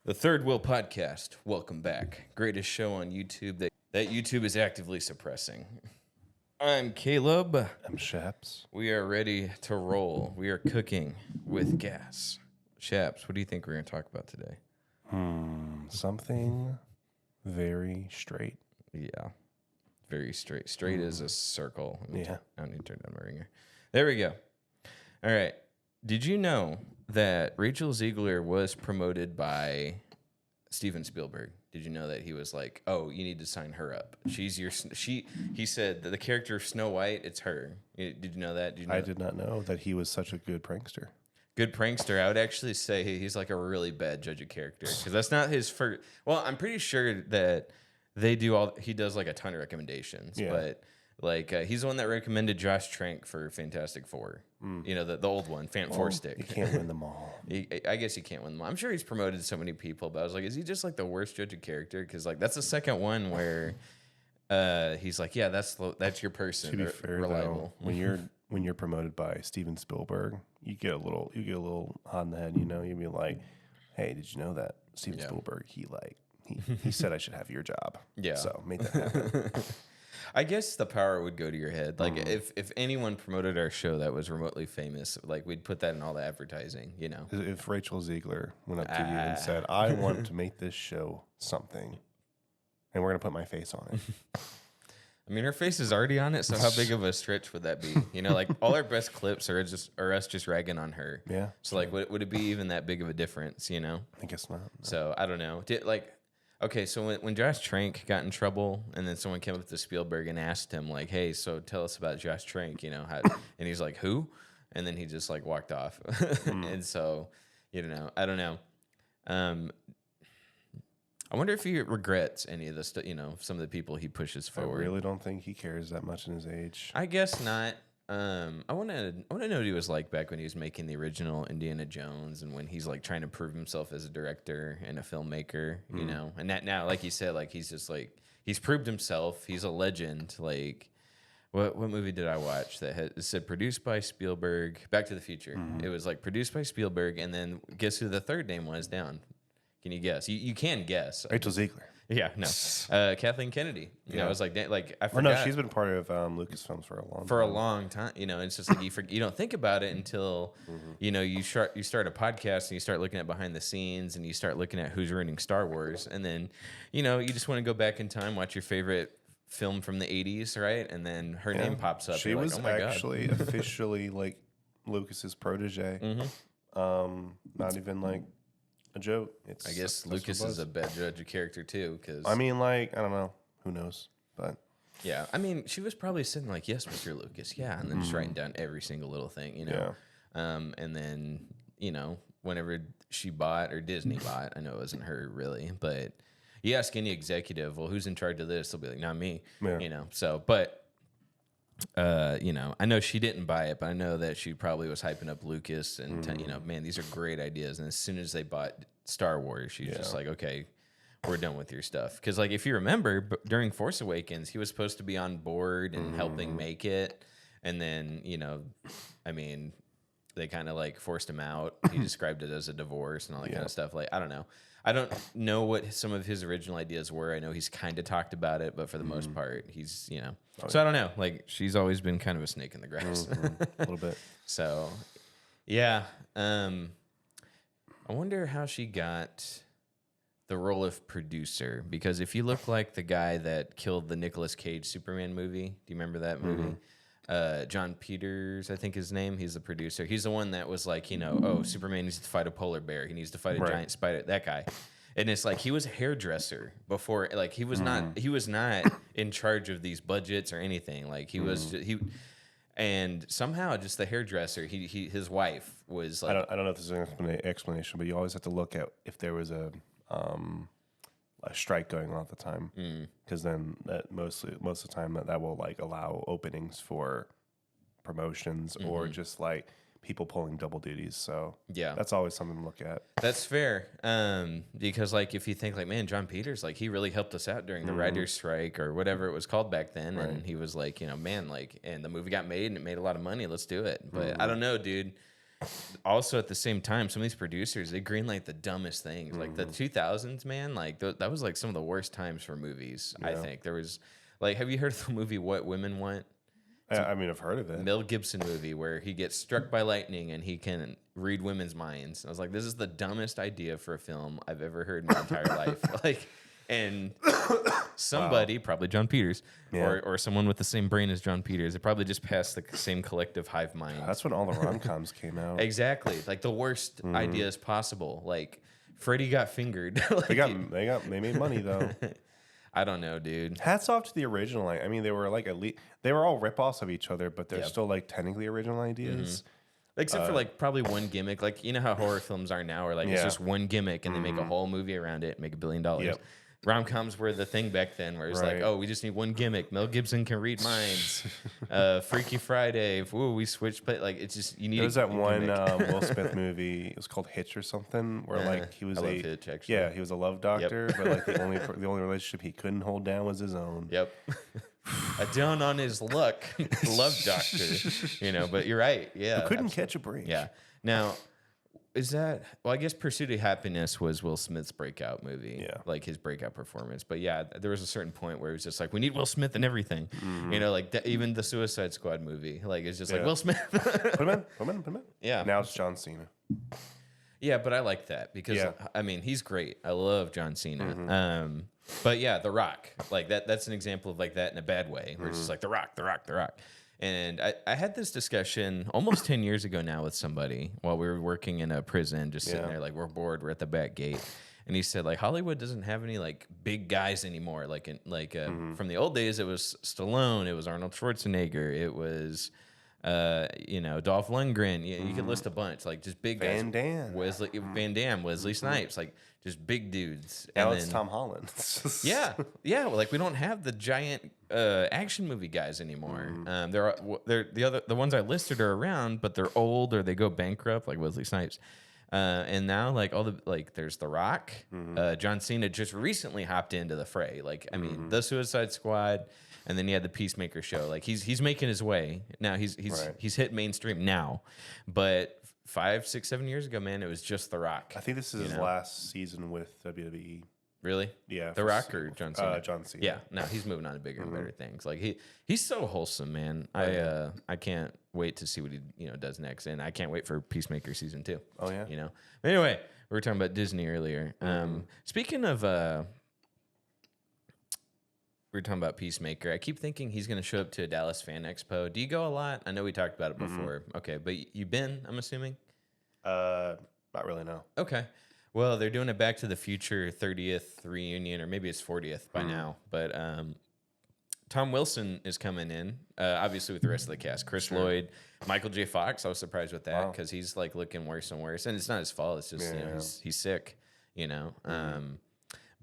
The Third Wheel Podcast. Welcome back. Greatest show on YouTube that YouTube is actively suppressing. I'm Caleb. I'm Shaps. We are ready to roll. We are cooking with gas. Shaps, what do you think we're going to talk about today? Something very straight. Yeah. Very straight. Straight as a circle. Yeah. I need to turn down my ringer. There we go. All right. Did you know that Rachel Ziegler was promoted by Steven Spielberg? Did you know that he was like, "Oh, you need to sign her up. She's your He said that the character of Snow White, it's her. Did you know that? Did you know I did not know that he was such a good prankster. Good prankster. I would actually say he's like a really bad judge of character because that's not his first. Well, I'm pretty sure that he does like a ton of recommendations, Yeah. but like he's the one that recommended Josh Trank for Fantastic Four. You know, the old one, Four Stick. You can't win them all. I guess he can't win them. I'm sure he's promoted so many people, but I was like, is he just like the worst judge of character? Because like that's the second one where he's like, yeah, that's your person. To be fair, reliable. though, when you're promoted by Steven Spielberg, you get a little hot in the head. You know, you'd be like, "Hey, did you know that Steven Spielberg? He said I should have your job. Yeah. So made that happen." I guess the power would go to your head. Like if anyone promoted our show that was remotely famous, like we'd put that in all the advertising, you know. If Rachel Ziegler went up to you and said, "I want to make this show something, and we're gonna put my face on it." I mean, her face is already on it, so how big of a stretch would that be? You know, like all our best clips are us just ragging on her. Yeah. So like, would it be even that big of a difference? You know. I guess not. So I don't know. Okay, so when Josh Trank got in trouble, and then someone came up to Spielberg and asked him like, "Hey, so tell us about Josh Trank," you know, and he's like, "Who?" And then he just like walked off. And so, you know, I don't know. I wonder if he regrets any of the stuff, you know, some of the people he pushes I forward. really don't think he cares that much in his age. I guess not. I want to know what he was like back when he was making the original Indiana Jones, and when he's like trying to prove himself as a director and a filmmaker, you know. And that now, like you said, like he's just like he's proved himself. He's a legend. Like, what movie did I watch that it said produced by Spielberg? Back to the Future. It was like produced by Spielberg, and then guess who the third name was down? Can you guess? You can guess. Rachel Ziegler. Yeah, no. Kathleen Kennedy. You know, I was like, I forgot. Or no, she's been part of Lucasfilms for a long time. You know, it's just like you don't think about it until you know you start a podcast and you start looking at behind the scenes and you start looking at who's running Star Wars, and then you know you just want to go back in time, watch your favorite film from the 80s, right? And then her name pops up. She You're was like, oh my actually God. officially like Lucas's protege. Not even like a joke. I guess Lucas is a bad judge of character too, because I mean, like, I don't know. Who knows? But yeah, I mean, she was probably sitting like, "Yes, Mr. Lucas, yeah," and then just writing down every single little thing, you know. And then you know, whenever she bought or Disney bought, I know it wasn't her really, but you ask any executive, well, who's in charge of this? They'll be like, "Not me," you know. So, but you know, I know she didn't buy it, but I know that she probably was hyping up Lucas and you know, man, these are great ideas. And as soon as they bought Star Wars, she's just like, okay, we're done with your stuff. Because like, if you remember, during Force Awakens, he was supposed to be on board and helping make it, and then you know, I mean, they kind of like forced him out. He described it as a divorce and all that kind of stuff. Like, I don't know. I don't know what some of his original ideas were. I know he's kind of talked about it, but for the most part, he's, you know. So I don't know. Like, she's always been kind of a snake in the grass. a little bit. So, yeah. I wonder how she got the role of producer. Because if you look like the guy that killed the Nicolas Cage Superman movie, do you remember that movie? John Peters, I think his name. He's the producer. He's the one that was like, you know, oh, Superman needs to fight a polar bear. He needs to fight a giant spider. That guy. And it's like he was a hairdresser before. Like he was not in charge of these budgets or anything. Like and somehow just the hairdresser. His wife was like. I don't know if this is an explanation, but you always have to look at if there was a strike going on at the time, because then that most of the time that will like allow openings for promotions or just like people pulling double duties. So yeah, that's always something to look at. That's fair, because like if you think like, man, John Peters, like he really helped us out during the writer's strike or whatever it was called back then, and he was like, you know, man, like, and the movie got made and it made a lot of money. Let's do it. But I don't know, dude. also at the same time, some of these producers, they greenlight the dumbest things. Like the 2000s, man, like that was like some of the worst times for movies. I think there was like, have you heard of the movie What Women Want? I mean, I've heard of it. Mel Gibson movie where he gets struck by lightning and he can read women's minds. I was like, this is the dumbest idea for a film I've ever heard in my entire life. Like, and somebody, probably John Peters, or someone with the same brain as John Peters, it probably just passed the same collective hive mind. That's when all the rom-coms came out. Exactly, like the worst ideas possible. Like Freddie got fingered. Like, they made money though. I don't know, dude. Hats off to the original. I mean, they were like they were all rip-offs of each other, but they're still like technically original ideas. Except for like probably one gimmick. Like, you know how horror films are now, where like it's just one gimmick and they make a whole movie around it, make $1 billion. Yep. Rom-coms were the thing back then, where it's like, oh, we just need one gimmick. Mel Gibson can read minds. Freaky Friday. Ooh, we switched play. Like, it's just, you need. There was that one Will Smith movie. It was called Hitch or something, where like he was Hitch, actually. Yeah, he was a love doctor, but like the only relationship he couldn't hold down was his own. Yep. A down on his luck, love doctor. You know, but you're right. Yeah, Who couldn't catch a break. Yeah. Now, is that, well, I guess Pursuit of Happiness was Will Smith's breakout movie. Yeah. Like his breakout performance. But yeah, there was a certain point where it was just like, we need Will Smith in everything. You know, like even the Suicide Squad movie. Like, it's just like, Will Smith. Put him in. Yeah. Now it's John Cena. Yeah, but I like that because, I mean, he's great. I love John Cena. But yeah, The Rock. Like, that's an example of like that in a bad way. Where it's just like, The Rock, The Rock, The Rock. And I had this discussion almost 10 years ago now with somebody while we were working in a prison, just sitting there like, we're bored, we're at the back gate. And he said, like, Hollywood doesn't have any like big guys anymore. Like from the old days, it was Stallone, it was Arnold Schwarzenegger, it was you know, Dolph Lundgren. You could list a bunch, like just big guys. Van Damme, Wesley Snipes, like just big dudes. Now it's Tom Holland. yeah, like we don't have the giant action movie guys anymore. They're the ones I listed are around, but they're old or they go bankrupt, like Wesley Snipes. And now, like there's The Rock. John Cena just recently hopped into the fray. Like, I mean, the Suicide Squad, and then he had the Peacemaker show. Like, he's making his way now. He's hit mainstream now, but 5, 6, 7 years ago, man, it was just The Rock. I think this is his last season with WWE. Really? Yeah. The Rock or John Cena? John Cena. Yeah. No, he's moving on to bigger and better things. Like he's so wholesome, man. I can't wait to see what he does next, and I can't wait for Peacemaker season 2. Oh yeah. You know. Anyway, we were talking about Disney earlier. Speaking of, we were talking about Peacemaker. I keep thinking he's going to show up to a Dallas Fan Expo. Do you go a lot? I know we talked about it before. Okay, but you've been, I'm assuming? Not really, no. Okay. Well, they're doing a Back to the Future 30th reunion, or maybe it's 40th by now. But Tom Wilson is coming in, obviously with the rest of the cast. Chris Lloyd, Michael J. Fox. I was surprised with that because he's like looking worse and worse, and it's not his fault. It's just he's sick, you know.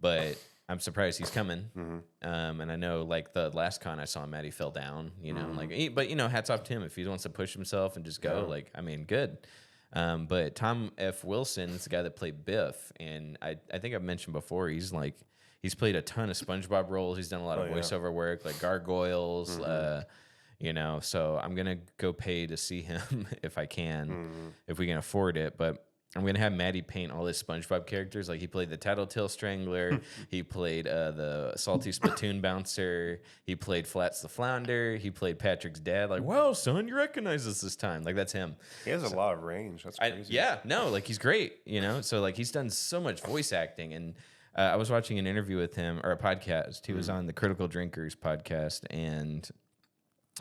But I'm surprised he's coming. And I know like the last con I saw him at, he fell down, you know. But hats off to him if he wants to push himself and just go. Like, I mean, good. But Tom F. Wilson is the guy that played Biff, and I think I've mentioned before, he's played a ton of SpongeBob roles. He's done a lot of voiceover work, like Gargoyles, you know. So I'm gonna go pay to see him if I can, if we can afford it. But I'm gonna have Maddie paint all his SpongeBob characters. Like, he played the Tattletale Strangler, he played the Salty Spittoon Bouncer, he played Flats the Flounder, he played Patrick's dad. Like, wow, son, you recognize us this time. Like, that's him. He has a lot of range. That's crazy. Like he's great, you know. So like he's done so much voice acting, and I was watching an interview with him, or a podcast. He was on the Critical Drinkers podcast, and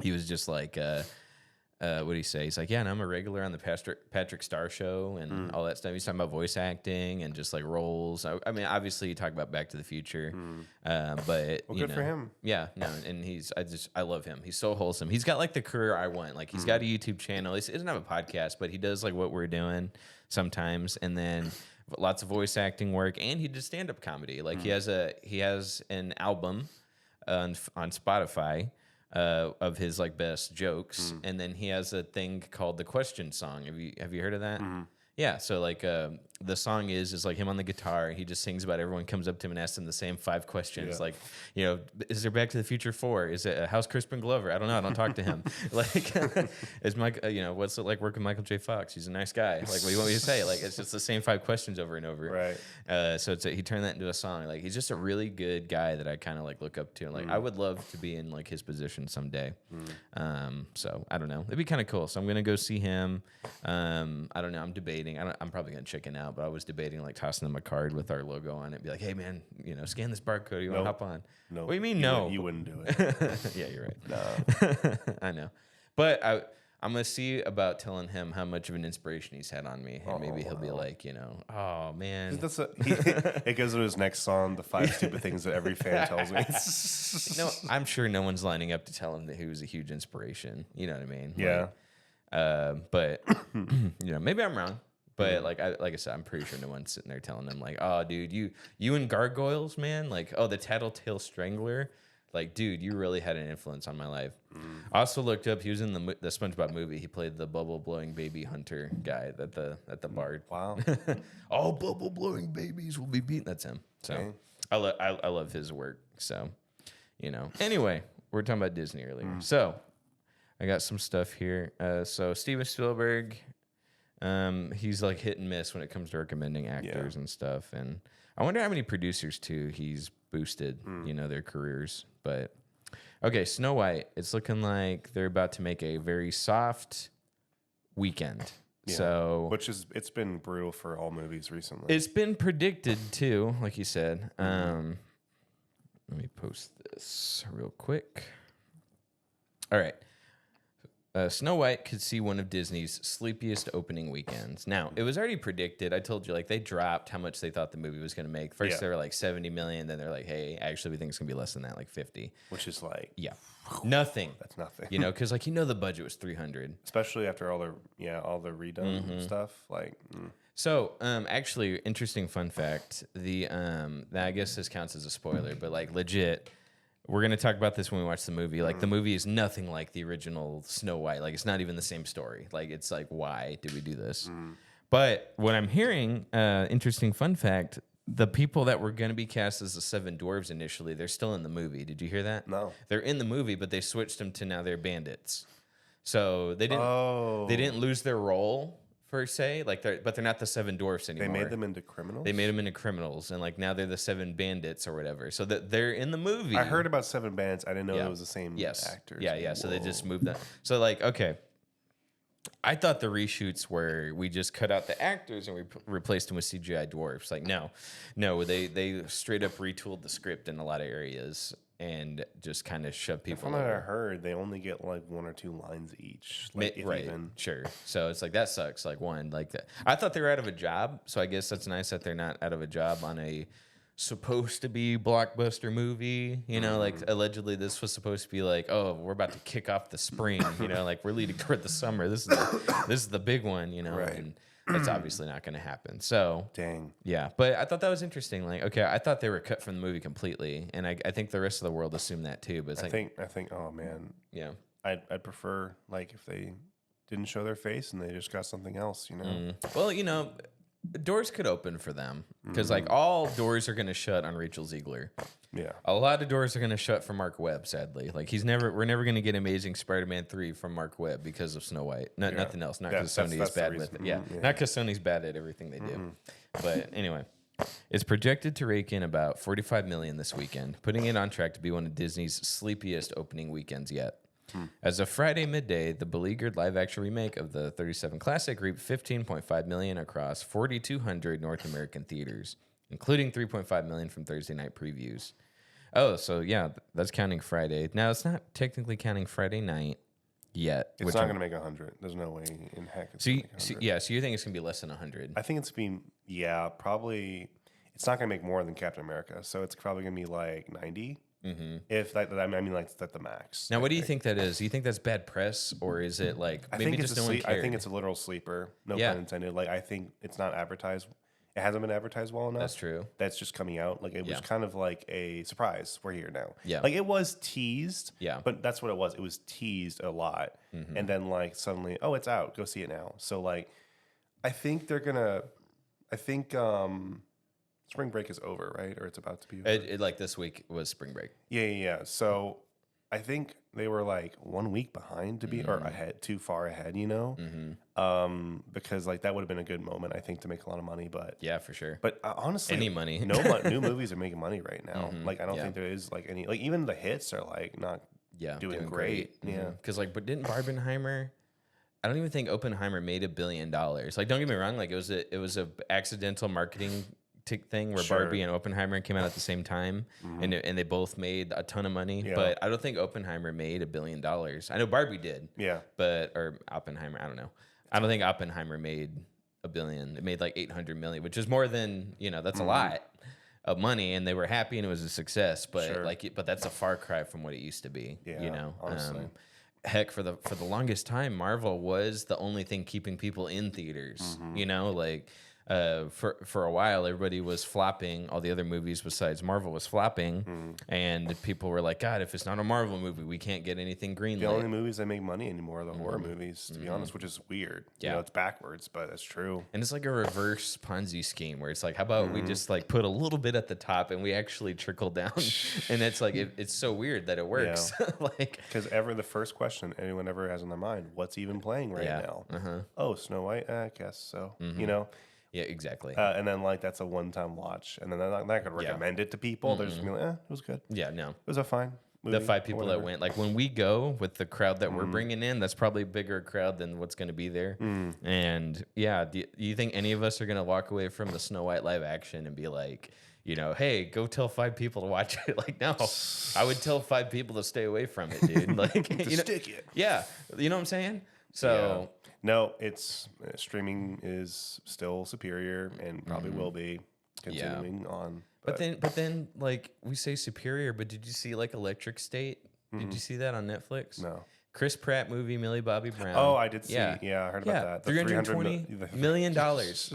he was just like, what did he say? He's like, yeah, and I'm a regular on the Patrick Star Show and all that stuff. He's talking about voice acting and just like roles. I mean, obviously, you talk about Back to the Future, but good for him. Yeah, no, and I love him. He's so wholesome. He's got like the career I want. Like, he's got a YouTube channel. He doesn't have a podcast, but he does like what we're doing sometimes, and then lots of voice acting work, and he did stand-up comedy. Like, he has an album on Spotify of his like best jokes, and then he has a thing called the Question Song. Have you heard of that? Yeah, so like the song is like him on the guitar. He just sings about everyone comes up to him and asks him the same 5 questions. Like, you know, is there Back to the Future 4? Is it how's Crispin Glover? I don't know. I don't talk to him. Like, is Mike? You know, what's it like working with Michael J. Fox? He's a nice guy. Like, what do you want me to say? Like, it's just the same 5 questions over and over. Right. So he turned that into a song. Like, he's just a really good guy that I kind of like look up to. Like, I would love to be in like his position someday. So I don't know. It'd be kind of cool. So I'm gonna go see him. I don't know. I'm debating. I'm probably gonna chicken out, but I was debating like tossing them a card with our logo on it. Be like, hey man, you know, scan this barcode. You want to hop on? No. What do you mean no? You wouldn't do it. Yeah, you're right. No. I know, but I'm gonna see about telling him how much of an inspiration he's had on me, and maybe he'll be like, you know, oh man. It goes to his next song, the 5 stupid things that every fan tells me. No, I'm sure no one's lining up to tell him that he was a huge inspiration. You know what I mean? Yeah. But you know, maybe I'm wrong. But like I said, I'm pretty sure no one's sitting there telling them like, oh, dude, you and Gargoyles, man, like, oh, the Tattletale Strangler, like, dude, you really had an influence on my life. I also looked up; he was in the SpongeBob movie. He played the bubble blowing baby hunter guy at the bar. Wow! All bubble blowing babies will be beaten. That's him. So okay. I love his work. So you know. Anyway, we were talking about Disney earlier. So I got some stuff here. So Steven Spielberg. He's like hit and miss when it comes to recommending actors and stuff. And I wonder how many producers too he's boosted, you know, their careers. But okay, Snow White, it's looking like they're about to make a very soft weekend. Yeah. So it's been brutal for all movies recently. It's been predicted too, like you said. Let me post this real quick. All right. Snow White could see one of Disney's sleepiest opening weekends. Now, it was already predicted. I told you, like, they dropped how much they thought the movie was going to make. First, they were like 70 million. Then they're like, hey, actually, we think it's going to be less than that, like 50. Which is like... Yeah. Nothing. That's nothing. You know, because, like, the budget was 300. Especially after all the redone stuff. Like... So, actually, interesting fun fact. I guess this counts as a spoiler, but, like, legit... We're going to talk about this when we watch the movie. Like, the movie is nothing like the original Snow White. Like, it's not even the same story. Like, it's like, why did we do this? But what I'm hearing, interesting fun fact, the people that were going to be cast as the 7 dwarves initially, they're still in the movie. Did you hear that? No. They're in the movie, but they switched them to now they're bandits. So they didn't lose their role. Per se, like but they're not the 7 dwarfs anymore. They made them into criminals. They made them into criminals, and like now they're the 7 bandits or whatever. So that they're in the movie. I heard about 7 bandits. I didn't know it was the same actors. Yeah. Whoa. So they just moved them. So like, okay, I thought the reshoots were we just cut out the actors and we replaced them with CGI dwarfs. Like no, they straight up retooled the script in a lot of areas. And just kind of shove people. From what I heard, they only get like 1 or 2 lines each. Like, right, even. Sure. So it's like that sucks. Like one, like that. I thought they were out of a job, so I guess that's nice that they're not out of a job on a supposed to be blockbuster movie. You know, like allegedly this was supposed to be like, oh, we're about to kick off the spring. You know, like we're leading toward the summer. This is the big one. You know, right. And that's obviously not going to happen. So, dang. Yeah. But I thought that was interesting. Like, okay, I thought they were cut from the movie completely. And I think the rest of the world assumed that too. But it's I think, oh man. Yeah. I'd prefer, like, if they didn't show their face and they just got something else, you know? Well, you know, doors could open for them. Because, like, all doors are going to shut on Rachel Ziegler. Yeah. A lot of doors are going to shut for Mark Webb, sadly. Like, we're never going to get Amazing Spider-Man 3 from Mark Webb because of Snow White. Nothing else. Not because Sony is bad with it. Yeah. Not because Sony's bad at everything they do. But anyway, it's projected to rake in about $45 million this weekend, putting it on track to be one of Disney's sleepiest opening weekends yet. As of Friday midday, the beleaguered live-action remake of the 37 classic reaped $15.5 million across 4,200 North American theaters, including $3.5 million from Thursday night previews. Oh, so yeah, that's counting Friday. Now, it's not technically counting Friday night yet. It's not going to make 100. There's no way in heck it's going to make 100. So you think it's going to be less than 100? I think probably. It's not going to make more than Captain America, so it's probably going to be like 90. If that, I mean, like that's the max. Now, what do you think that is? Do you think that's bad press, or is it like maybe just no one cared? I think it's a literal sleeper. No pun intended. Like I think it's not advertised. It hasn't been advertised well enough. That's true. That's just coming out. Like it was kind of like a surprise. We're here now. Yeah. Like it was teased. Yeah. But that's what it was. It was teased a lot, and then like suddenly, oh, it's out. Go see it now. So like, I think they're gonna I think spring break is over, right? Or it's about to be over. Like this week was spring break. Yeah. So I think they were like 1 week behind to be or ahead, too far ahead, you know, because like that would have been a good moment, I think, to make a lot of money. But Yeah, for sure. but honestly, Any money. new movies are making money right now. Like I don't think there is like any like even the hits are like not doing great. Yeah, because like, but didn't Barbenheimer? I don't even think Oppenheimer made $1 billion. Like, don't get me wrong. Like, it was a accidental marketing thing where Barbie and Oppenheimer came out at the same time, and they both made a ton of money. Yeah. But I don't think Oppenheimer made $1 billion. I know Barbie did. Yeah. Or Oppenheimer. I don't know. I don't think Oppenheimer made $1 billion. It made like 800 million, which is more than that's a lot of money, and they were happy and it was a success. But but that's a far cry from what it used to be. Yeah, honestly. Heck, for the longest time, Marvel was the only thing keeping people in theaters. Like for a while, everybody was flopping. All the other movies besides Marvel was flopping, and people were like, "God, if it's not a Marvel movie, we can't get anything greenlit." The only movies that make money anymore are the horror movies, to be honest, which is weird. Yeah, it's backwards, but that's true. And it's like a reverse Ponzi scheme where it's like, how about we just like put a little bit at the top and we actually trickle down? And it's like it's so weird that it works. Like because the first question anyone ever has on their mind, what's even playing right now? Oh, Snow White, I guess so. Yeah, exactly. And then like that's a one-time watch, and then they're not gonna recommend it to people. They're just gonna be like, it was good. Yeah, no, it was a fine movie. The 5 people that went, like when we go with the crowd that we're bringing in, that's probably a bigger crowd than what's going to be there. And yeah, do you think any of us are going to walk away from the Snow White live action and be like, hey, go tell 5 people to watch it? Like, no, I would tell 5 people to stay away from it, dude. Like, stick it. Yeah, you know what I'm saying? So. Yeah. No, it's streaming is still superior and probably will be continuing on. But then, like we say superior, but did you see like Electric State? Did you see that on Netflix? No. Chris Pratt movie, Millie Bobby Brown. Oh, I did see. Yeah, I heard about that. The $320 million.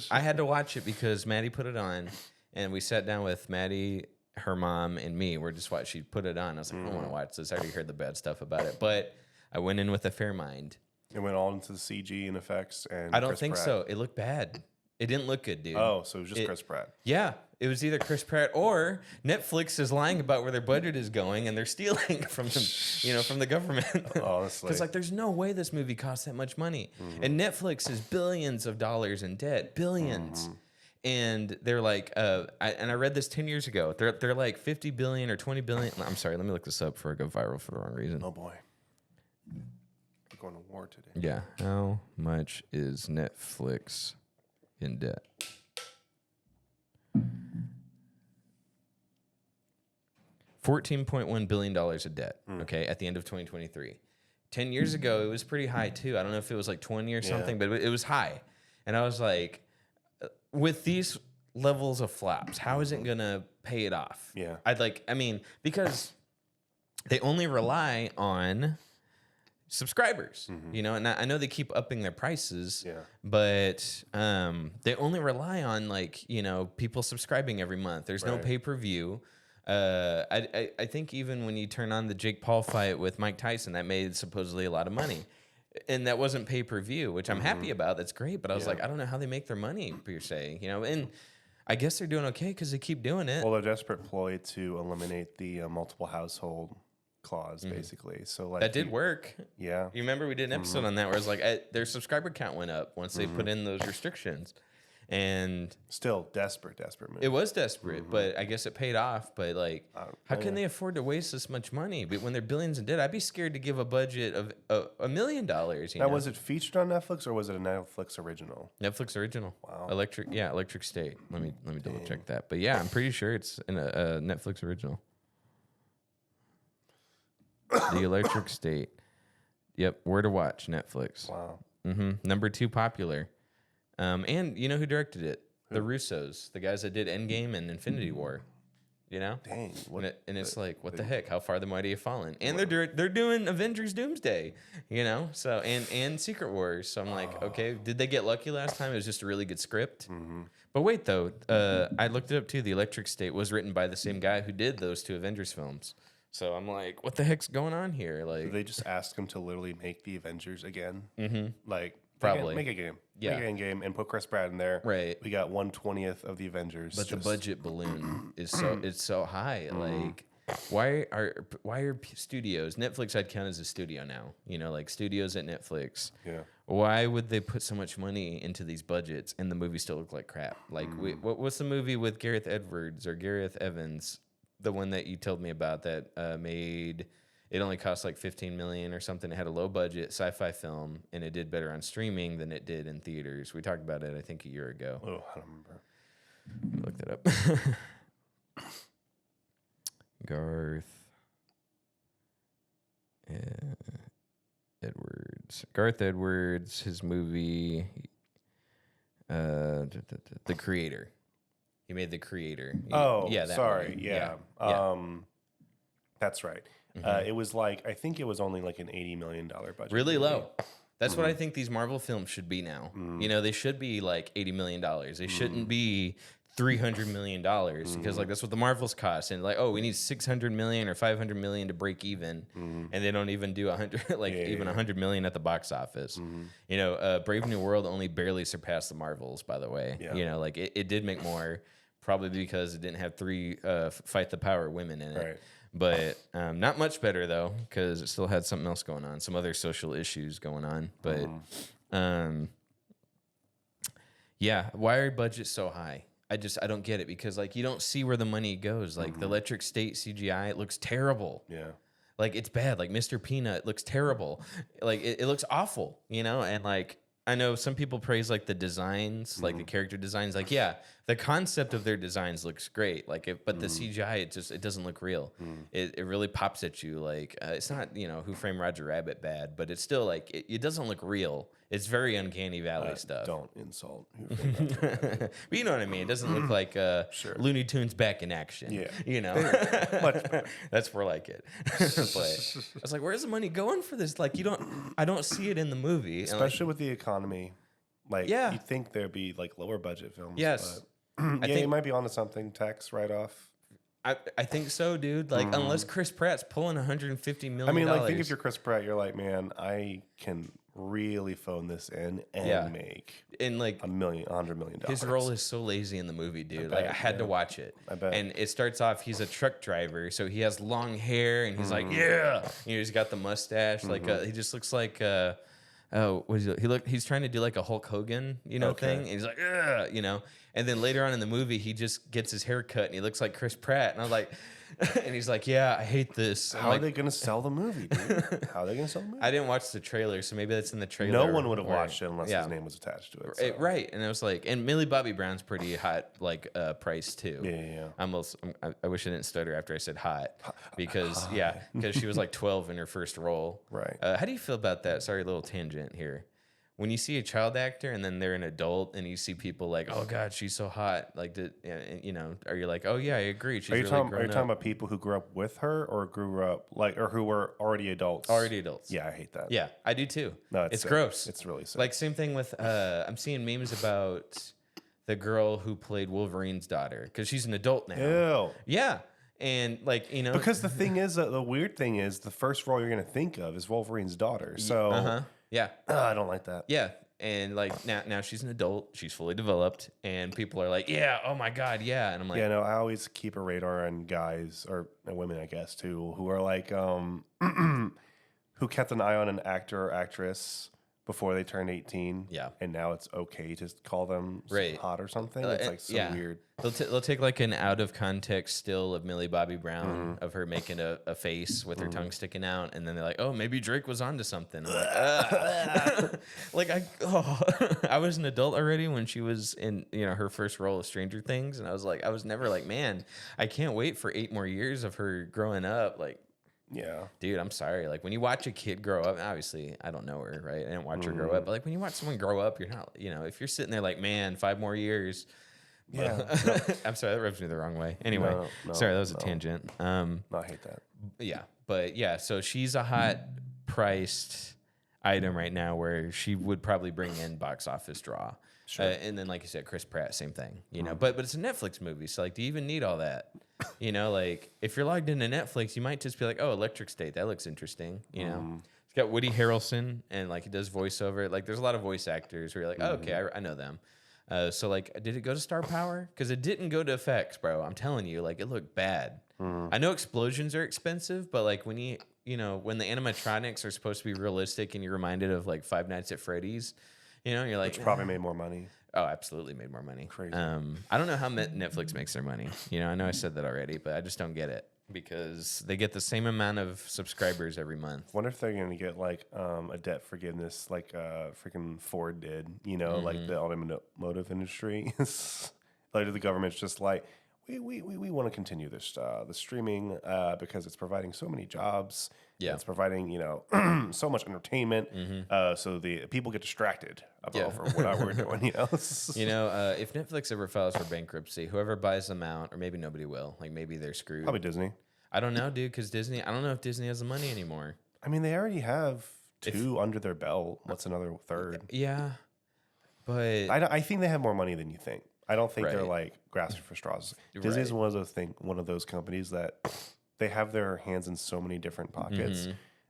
I had to watch it because Maddie put it on, and we sat down with Maddie, her mom, and me. We're just watching. She put it on. I was like, I don't want to watch this. I already heard the bad stuff about it, but I went in with a fair mind. It went all into the CG and effects, and I don't think so. It looked bad. It didn't look good, dude. Oh, so it was just Chris Pratt. Yeah, it was either Chris Pratt or Netflix is lying about where their budget is going, and they're stealing from them, from the government. Honestly, because like, there's no way this movie cost that much money, and Netflix is billions of dollars in debt, billions. And they're like, I read this 10 years ago. They're like 50 billion or 20 billion. I'm sorry, let me look this up before I go viral for the wrong reason. Oh boy. Going to war today. Yeah. How much is Netflix in debt? $14.1 billion of debt, okay, at the end of 2023. 10 years ago, it was pretty high, too. I don't know if it was like 20 or something, but it was high. And I was like, with these levels of flops, how is it going to pay it off? Yeah. Because they only rely on subscribers, and I know they keep upping their prices, but they only rely on people subscribing every month. There's no pay-per-view. I think even when you turn on the Jake Paul fight with Mike Tyson, that made supposedly a lot of money, and that wasn't pay-per-view, which I'm happy about. That's great, but I was like, I don't know how they make their money per se, and I guess they're doing okay because they keep doing it. Well, they're desperate ploy to eliminate the multiple household clause, basically. So like that did work. Yeah, you remember we did an episode on that where it's like their subscriber count went up once they put in those restrictions, and still desperate move. It was desperate, but I guess it paid off. But like, how can they afford to waste this much money? But when they're billions in debt, I'd be scared to give a budget of $1 million. Now, was it featured on Netflix or was it a Netflix original? Netflix original. Wow. Electric State. Let me double check that. But yeah, I'm pretty sure it's in a Netflix original. The Electric State. Yep. Where to watch Netflix. Wow. Number 2 popular. And you know who directed it? The Russos, the guys that did Endgame and Infinity War. Dang. And it's like, what the heck? How far the mighty have fallen? And they're doing Avengers Doomsday. So and Secret Wars. So I'm like, okay, did they get lucky last time? It was just a really good script. But wait though, I looked it up too. The Electric State was written by the same guy who did those 2 Avengers films. So I'm like, what the heck's going on here? Like, they just asked him to literally make the Avengers again. Mm-hmm. Like, Probably. Make a game. Yeah. Make a game and put Chris Pratt in there. Right. We got 1/20th of the Avengers. But the budget balloon is so high. Like, why are studios? Netflix I'd count as a studio now. You know, like studios at Netflix. Yeah. Why would they put so much money into these budgets and the movies still look like crap? Like, what's the movie with Gareth Edwards or Gareth Evans? The one that you told me about that made it only cost like $15 million or something. It had a low budget sci-fi film, and it did better on streaming than it did in theaters. We talked about it, I think, a year ago. Oh, I don't remember. Look that up. Garth Edwards, his movie, The Creator. He made The Creator. Yeah, that sorry. one. Yeah. That's right. It was like, I think it was only like an $80 million budget. Really low. That's what I think these Marvel films should be now. You know, they should be like $80 million. They shouldn't be $300 million because like that's what the Marvels cost. And like, oh, we need $600 million or $500 million to break even. And they don't even do 100, like even $100 million at the box office. You know, Brave New World only barely surpassed the Marvels, by the way. Yeah. You know, like it did make more, probably because it didn't have 3 fight the power women in it. Right. But not much better, though, because it still had something else going on, some other social issues going on. But, yeah, why are budgets so high? I don't get it, because, like, you don't see where the money goes. Like, the Electric State CGI, it looks terrible. Yeah. Like, it's bad. Like, Mr. Peanut looks terrible. Like, it looks awful, you know? And, like, I know some people praise, like, the designs, like, the character designs. Like, yeah, the concept of their designs looks great. Like, but the CGI, it doesn't look real. It really pops at you. Like, it's not, you know, Who Framed Roger Rabbit bad, but it's still, like, it doesn't look real. It's very Uncanny Valley stuff. Don't insult. Who Framed Roger Rabbit. But you know what I mean? It doesn't look like Looney Tunes back in action. Yeah. You know? Much better. That's more like it. But I was like, where's the money going for this? Like, I don't see it in the movie. Especially with the economy. Like, Yeah. you'd think there'd be, like, lower budget films. Yes. But think- you might be onto something. Tax write-off. I think so, dude. Like, unless Chris Pratt's pulling $150 million. I mean, like, think if you're Chris Pratt, you're like, man, I can really phone this in and make and like $100 million. his role is so lazy in the movie, dude. Like, I had to watch it. I bet. And it starts off, he's a truck driver, so he has long hair, and he's like, yeah. You know, he's got the mustache. Like, he just looks like, what is he? He's trying to do like a Hulk Hogan, you know, thing. And he's like, ugh, you know. And then later on in the movie, he just gets his hair cut, and he looks like Chris Pratt. And I was like, and he's like, yeah, I hate this. How are they going to sell the movie, dude? How are they going to sell the movie? I didn't watch the trailer, so maybe that's in the trailer. No one would have watched it unless his name was attached to it. So. Right. And I was like, and Millie Bobby Brown's pretty hot, like, price too. Yeah. I wish I didn't stutter after I said hot, because because she was like 12 in her first role. Right. How do you feel about that? Sorry, a little tangent here. When you see a child actor and then they're an adult, and you see people like, oh God, she's so hot. Like, you know, are you like, oh yeah, I agree. She's Are you really talking about people who grew up with her, or grew up or who were already adults? Already adults. Yeah, I hate that. Yeah, I do too. No, it's sick. gross. It's really sick. Like, same thing with I'm seeing memes about the girl who played Wolverine's daughter, because she's an adult now. Ew. Yeah. And like, you know, Because the thing is, the weird thing is, the first role you're going to think of is Wolverine's daughter. So yeah. I don't like that. Yeah. And like now she's an adult, she's fully developed, and people are like, yeah, oh my God, yeah. And I'm like, Yeah, no, I always keep a radar on guys, or women, I guess, too, who are like, who kept an eye on an actor or actress before they turned 18. Yeah. And now it's okay to call them hot or something. It's like so weird. They'll take like an out of context still of Millie Bobby Brown of her making a face with her tongue sticking out, and then they're like, oh, maybe Drake was onto something. I'm like, I was an adult already when she was in, you know, her first role of Stranger Things, and I was never like, man, I can't wait for 8 more years of her growing up. Like, Yeah. dude, I'm sorry. Like, when you watch a kid grow up, obviously I don't know her, right? I didn't watch her grow up, but like when you watch someone grow up, you're not, you know, if you're sitting there like, man, 5 more years. Yeah. I'm sorry, that rubs me the wrong way. Anyway, No, sorry, that was a tangent. I hate that. Yeah, but yeah, so she's a hot priced item right now where she would probably bring in box office draw. Sure. And then, like you said, Chris Pratt, same thing, you know, but it's a Netflix movie. So like, do you even need all that? You know, like if you're logged into Netflix, you might just be like, oh, Electric State, that looks interesting, you know? It's got Woody Harrelson, and like he does voiceover. Like there's a lot of voice actors where you're like, oh, okay, I know them. So like, did it go to Star Power? Because it didn't go to effects, bro. I'm telling you, like it looked bad. I know explosions are expensive, but like when when the animatronics are supposed to be realistic, and you're reminded of like Five Nights at Freddy's, you're like, Which probably made more money. Oh, absolutely made more money. Crazy. I don't know how Netflix makes their money. I know I said that already, but I just don't get it because they get the same amount of subscribers every month. Wonder if they're going to get like a debt forgiveness like freaking Ford did, like the automotive industry. Later, the government's just like, we want to continue this the streaming because it's providing so many jobs. Yeah. It's providing, so much entertainment. So the people get distracted over what we're doing, If Netflix ever files for bankruptcy, whoever buys them out, or maybe nobody will, like maybe they're screwed. Probably Disney. I don't know, dude, because Disney, I don't know if Disney has the money anymore. I mean, they already have two under their belt. What's another third? Yeah. But I think they have more money than you think. I don't think they're like grasping for straws. Disney's one of those companies that they have their hands in so many different pockets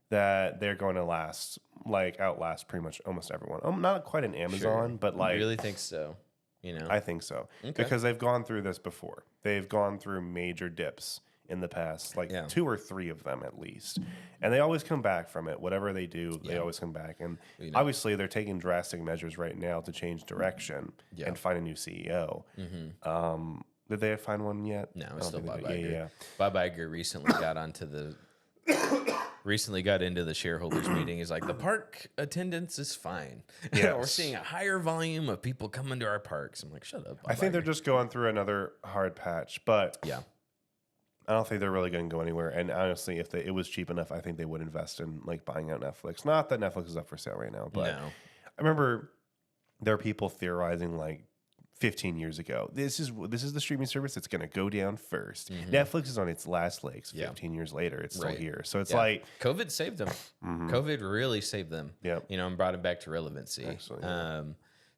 that they're going to outlast pretty much almost everyone. Not quite an Amazon, but like I really think so. I think so because they've gone through this before. They've gone through major dips in the past, like 2 or 3 of them at least, and they always come back from it. Whatever they do, they always come back. And obviously, they're taking drastic measures right now to change direction and find a new CEO. Did they find one yet? No, it's still Bob Iger. Iger. Yeah. Bob Iger recently got into the shareholders meeting. He's like, the park attendance is fine. Yes. We're seeing a higher volume of people coming to our parks. I'm like, shut up, Bob I think Iger. they're just going through another hard patch, but Yeah. I don't think they're really going to go anywhere. And honestly, if it was cheap enough, I think they would invest in like buying out Netflix. Not that Netflix is up for sale right now, but No. I remember there are people theorizing like 15 years ago, this is the streaming service that's going to go down first. Netflix is on its last legs. 15 years later, it's still here. So it's like COVID saved them. COVID really saved them. Yep. And brought them back to relevancy. Actually, yeah.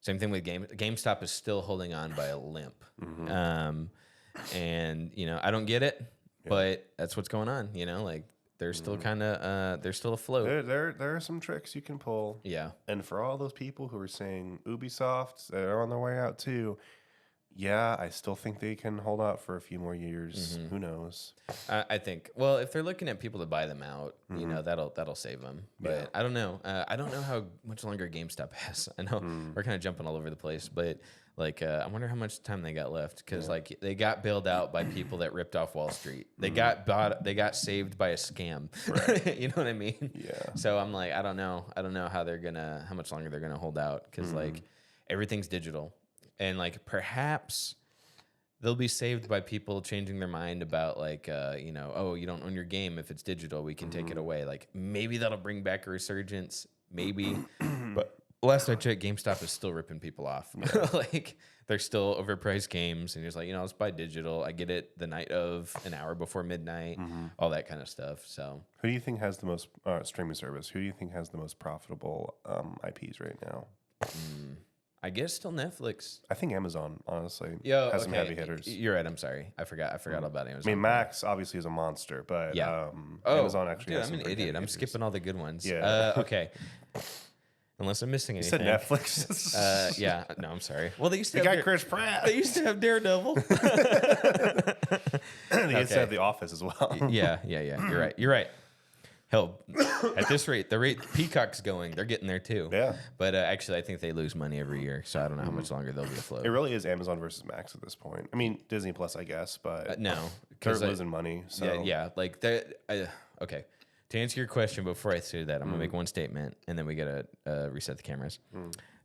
Same thing with GameStop is still holding on by a limp. And I don't get it, but that's what's going on. Like they're still kind of they're still afloat. There are some tricks you can pull. Yeah. And for all those people who are saying Ubisoft, they're on their way out too. Yeah, I still think they can hold out for a few more years. Who knows? I think. Well, if they're looking at people to buy them out, that'll save them. But I don't know. I don't know how much longer GameStop has. I know we're kind of jumping all over the place, but like I wonder how much time they got left because like they got bailed out by people that ripped off Wall Street. They got bought. They got saved by a scam. Right. You know what I mean? Yeah. So I'm like, I don't know how how much longer they're gonna hold out because like everything's digital. And like perhaps they'll be saved by people changing their mind about like oh, you don't own your game if it's digital, we can take it away. Like maybe that'll bring back a resurgence, maybe. But last I checked, GameStop is still ripping people off. Like they're still overpriced games, and it's like let's buy digital. I get it the night of, an hour before midnight, all that kind of stuff. So who do you think has the most streaming service? Who do you think has the most profitable IPs right now? I guess still Netflix. I think Amazon, honestly, has some heavy hitters. You're right. I'm sorry. I forgot all about Amazon. I mean, Max obviously is a monster, but Amazon actually has I'm an idiot. I'm skipping all the good ones. Yeah. Okay. Unless I'm missing anything. You said Netflix. Yeah. No, I'm sorry. Well, they used to have Chris Pratt. They used to have Daredevil. They used to have The Office as well. Yeah. You're right. Hell, at this rate, the rate Peacock's going, they're getting there too. Yeah. But actually, I think they lose money every year, so I don't know how much longer they'll be afloat. It really is Amazon versus Max at this point. I mean, Disney Plus, I guess, but no, they're losing money. So yeah. Like okay. To answer your question, before I say that, I'm gonna make one statement, and then we gotta reset the cameras.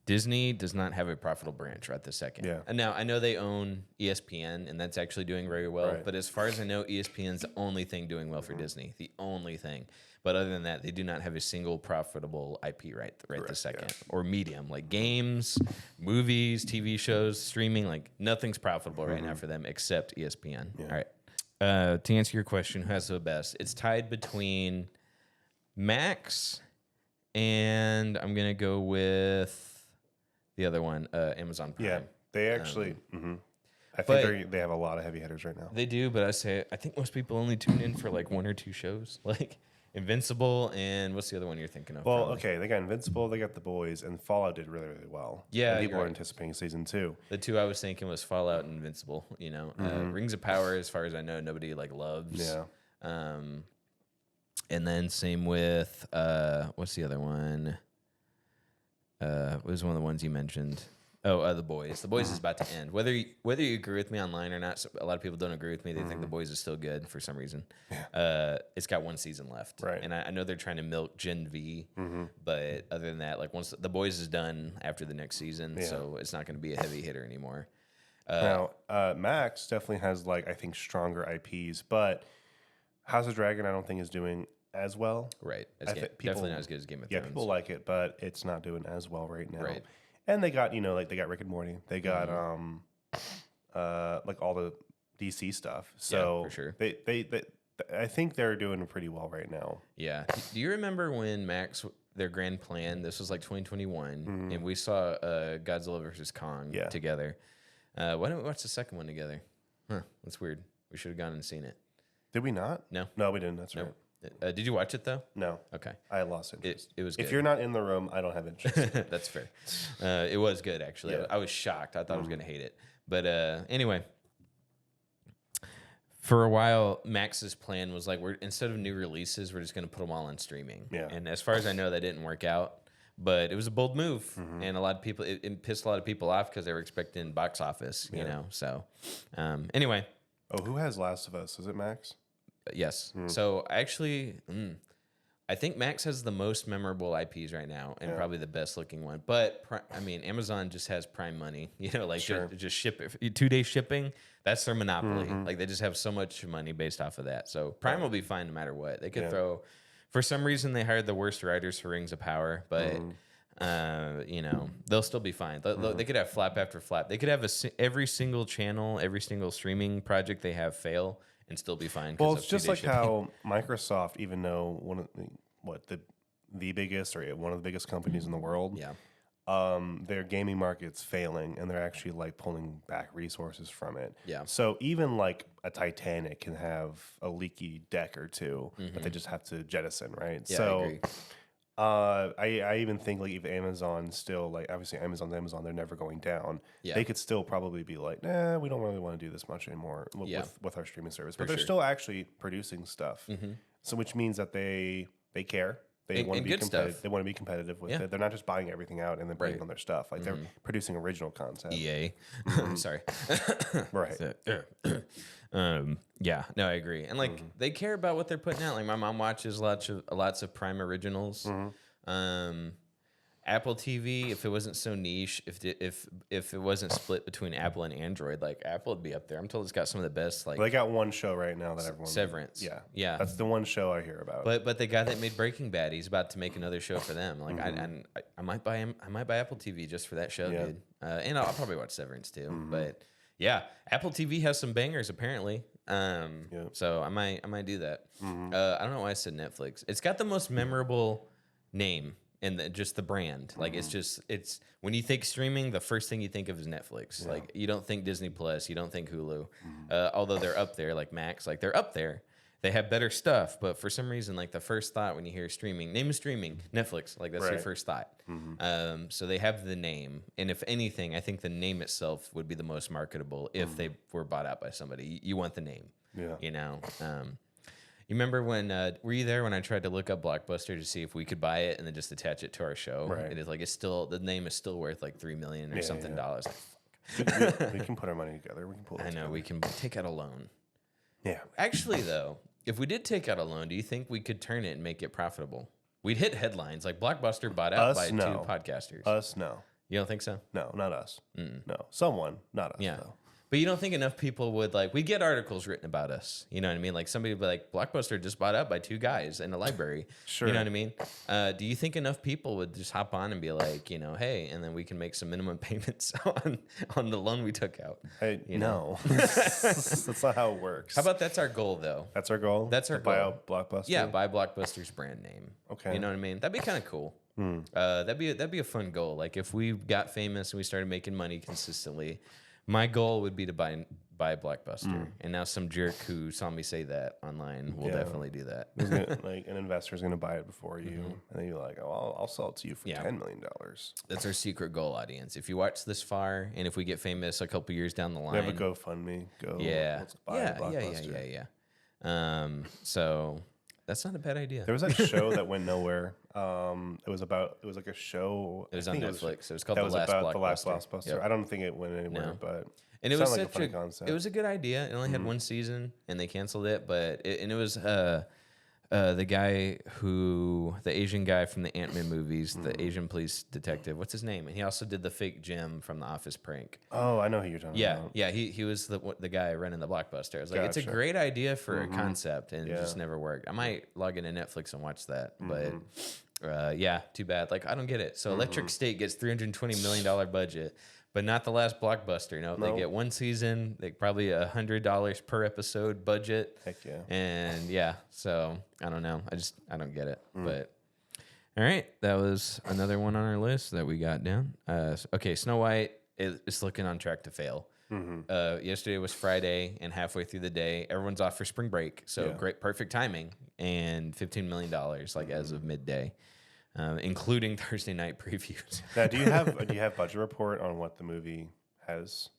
Disney does not have a profitable branch right this second. Yeah. And now I know they own ESPN, and that's actually doing very well. Right. But as far as I know, ESPN's the only thing doing well for Disney. The only thing. But other than that, they do not have a single profitable IP right this second, or medium, like games, movies, TV shows, streaming. Like nothing's profitable right now for them except ESPN. Yeah. All right. To answer your question, who has the best? It's tied between Max and I'm gonna go with the other one, Amazon Prime. Yeah, they actually. I think they have a lot of heavy hitters right now. They do, but I think most people only tune in for like 1 or 2 shows. Like Invincible, and what's the other one you're thinking of? Well, okay, they got Invincible, they got The Boys, and Fallout did really, really well. Yeah, and people are anticipating season 2. The two I was thinking was Fallout and Invincible. You know, Rings of Power, as far as I know, nobody like loves. Yeah. And then same with what's the other one? What was one of the ones you mentioned? Oh, The Boys. The Boys is about to end. Whether you agree with me online or not, a lot of people don't agree with me. They think The Boys is still good for some reason. Yeah. It's got one season left, right? And I know they're trying to milk Gen V, but other than that, like once The Boys is done after the next season, so it's not going to be a heavy hitter anymore. Now, Max definitely has like I think stronger IPs, but House of Dragon I don't think is doing as well. Right. Definitely not as good as Game of Thrones. Yeah, people like it, but it's not doing as well right now. Right. And they got, like they got Rick and Morty. They got like all the DC stuff. So for sure. They I think they're doing pretty well right now. Yeah. Do you remember when Max, their grand plan, this was like 2021, and we saw Godzilla versus Kong together. Why don't we watch the second one together? Huh, that's weird. We should have gone and seen it. Did we not? No, we didn't. That's right. Did you watch it though? No. Okay. I lost interest. It was good. If you're not in the room, I don't have interest. That's fair. It was good, actually. Yeah. I was shocked. I thought I was going to hate it. But anyway, for a while, Max's plan was like, instead of new releases, we're just going to put them all on streaming. Yeah. And as far as I know, that didn't work out. But it was a bold move. And a lot of people, it pissed a lot of people off because they were expecting box office, you know. So anyway. Oh, who has Last of Us? Is it Max? Yes. So actually, I think Max has the most memorable IPs right now, and probably the best looking one. But I mean, Amazon just has Prime money, like just ship it, 2-day shipping. That's their monopoly. Like they just have so much money based off of that. So Prime will be fine no matter what. They could throw. For some reason, they hired the worst writers for Rings of Power, but. They'll still be fine. They could have flap after flap. They could have every single channel, every single streaming project they have fail and still be fine. Well, it's just like how Microsoft, even though the biggest or one of the biggest companies in the world, their gaming market's failing, and they're actually like pulling back resources from it. Yeah. So even like a Titanic can have a leaky deck or two that they just have to jettison, right? Yeah, so I agree. I even think like if Amazon still like obviously Amazon they're never going down. Yeah. They could still probably be like, nah, we don't really want to do this much anymore with our streaming service. But they're still actually producing stuff. So which means that they care. They want to be competitive. They want to be competitive with it. They're not just buying everything out and then bringing on their stuff. Like they're producing original content. EA. Sorry. Right. Yeah, no, I agree. And like they care about what they're putting out. Like my mom watches lots of Prime originals. Apple TV, if it wasn't so niche, if it wasn't split between Apple and Android, like Apple would be up there. I'm told it's got some of the best. Like they got one show right now that everyone Severance. Yeah, that's the one show I hear about. But the guy that made Breaking Bad, he's about to make another show for them. Like I might buy Apple TV just for that show, dude. And I'll probably watch Severance too. But yeah, Apple TV has some bangers apparently. So I might do that. I don't know why I said Netflix. It's got the most memorable name. And just the brand, like it's when you think streaming, the first thing you think of is Netflix. Like you don't think Disney Plus, you don't think Hulu, although they're up there, like Max, like they're up there. They have better stuff, but for some reason, like the first thought when you hear streaming, name of streaming, Netflix, like that's your first thought. So they have the name, and if anything, I think the name itself would be the most marketable if they were bought out by somebody. You want the name, you know. You remember when were you there when I tried to look up Blockbuster to see if we could buy it and then just attach it to our show? Right. It is like the name is still worth like $3 million or something dollars. Like, we can put our money together. We can pull it I know together. we can take out a loan. Yeah. Actually, though, if we did take out a loan, do you think we could turn it and make it profitable? We'd hit headlines like Blockbuster bought out by 2 podcasters. Us, no. You don't think so? No, not us. No, someone, not us. Yeah. Though. But you don't think enough people would we get articles written about us. You know what I mean? Like somebody would be like, Blockbuster just bought up by 2 guys in a library. Sure. You know what I mean? Do you think enough people would just hop on and be like, hey, and then we can make some minimum payments on the loan we took out? No. That's not how it works. How about that's our goal, though? That's our goal? That's our goal. Buy out Blockbuster? Yeah, buy Blockbuster's brand name. Okay. You know what I mean? That'd be kind of cool. That'd be a fun goal. Like if we got famous and we started making money consistently, my goal would be to buy buy Blockbuster. And now some jerk who saw me say that online will definitely do that. Like an investor is going to buy it before you, and then you're like, oh, I'll sell it to you for $10 million. That's our secret goal audience. If you watch this far, and if we get famous a couple years down the line, we have a GoFundMe. Let's buy Blockbuster. So that's not a bad idea. There was that show that went nowhere. It was like a show. It was on Netflix. It was called The Last Blockbuster. Yep. I don't think it went anywhere, but and it was such a funny concept. It was a good idea. It only had one season, and they canceled it. But it was the guy the Asian guy from the Ant-Man movies, the Asian police detective. What's his name? And he also did the fake Jim from The Office prank. Oh, I know who you're talking about. Yeah. He was the guy running the Blockbuster. I was like, it's a great idea for a concept, and it just never worked. I might log into Netflix and watch that, but too bad. Like, I don't get it. So Electric State gets $320 million budget, but not The Last Blockbuster. No, they get one season, they probably $100 per episode budget. Heck yeah. And so I don't know. I don't get it. But all right, that was another one on our list that we got down. Okay, Snow White is looking on track to fail. Yesterday was Friday, and halfway through the day, everyone's off for spring break. So perfect timing, and $15 million as of midday. Including Thursday night previews. Now, do you have budget report on what the movie has?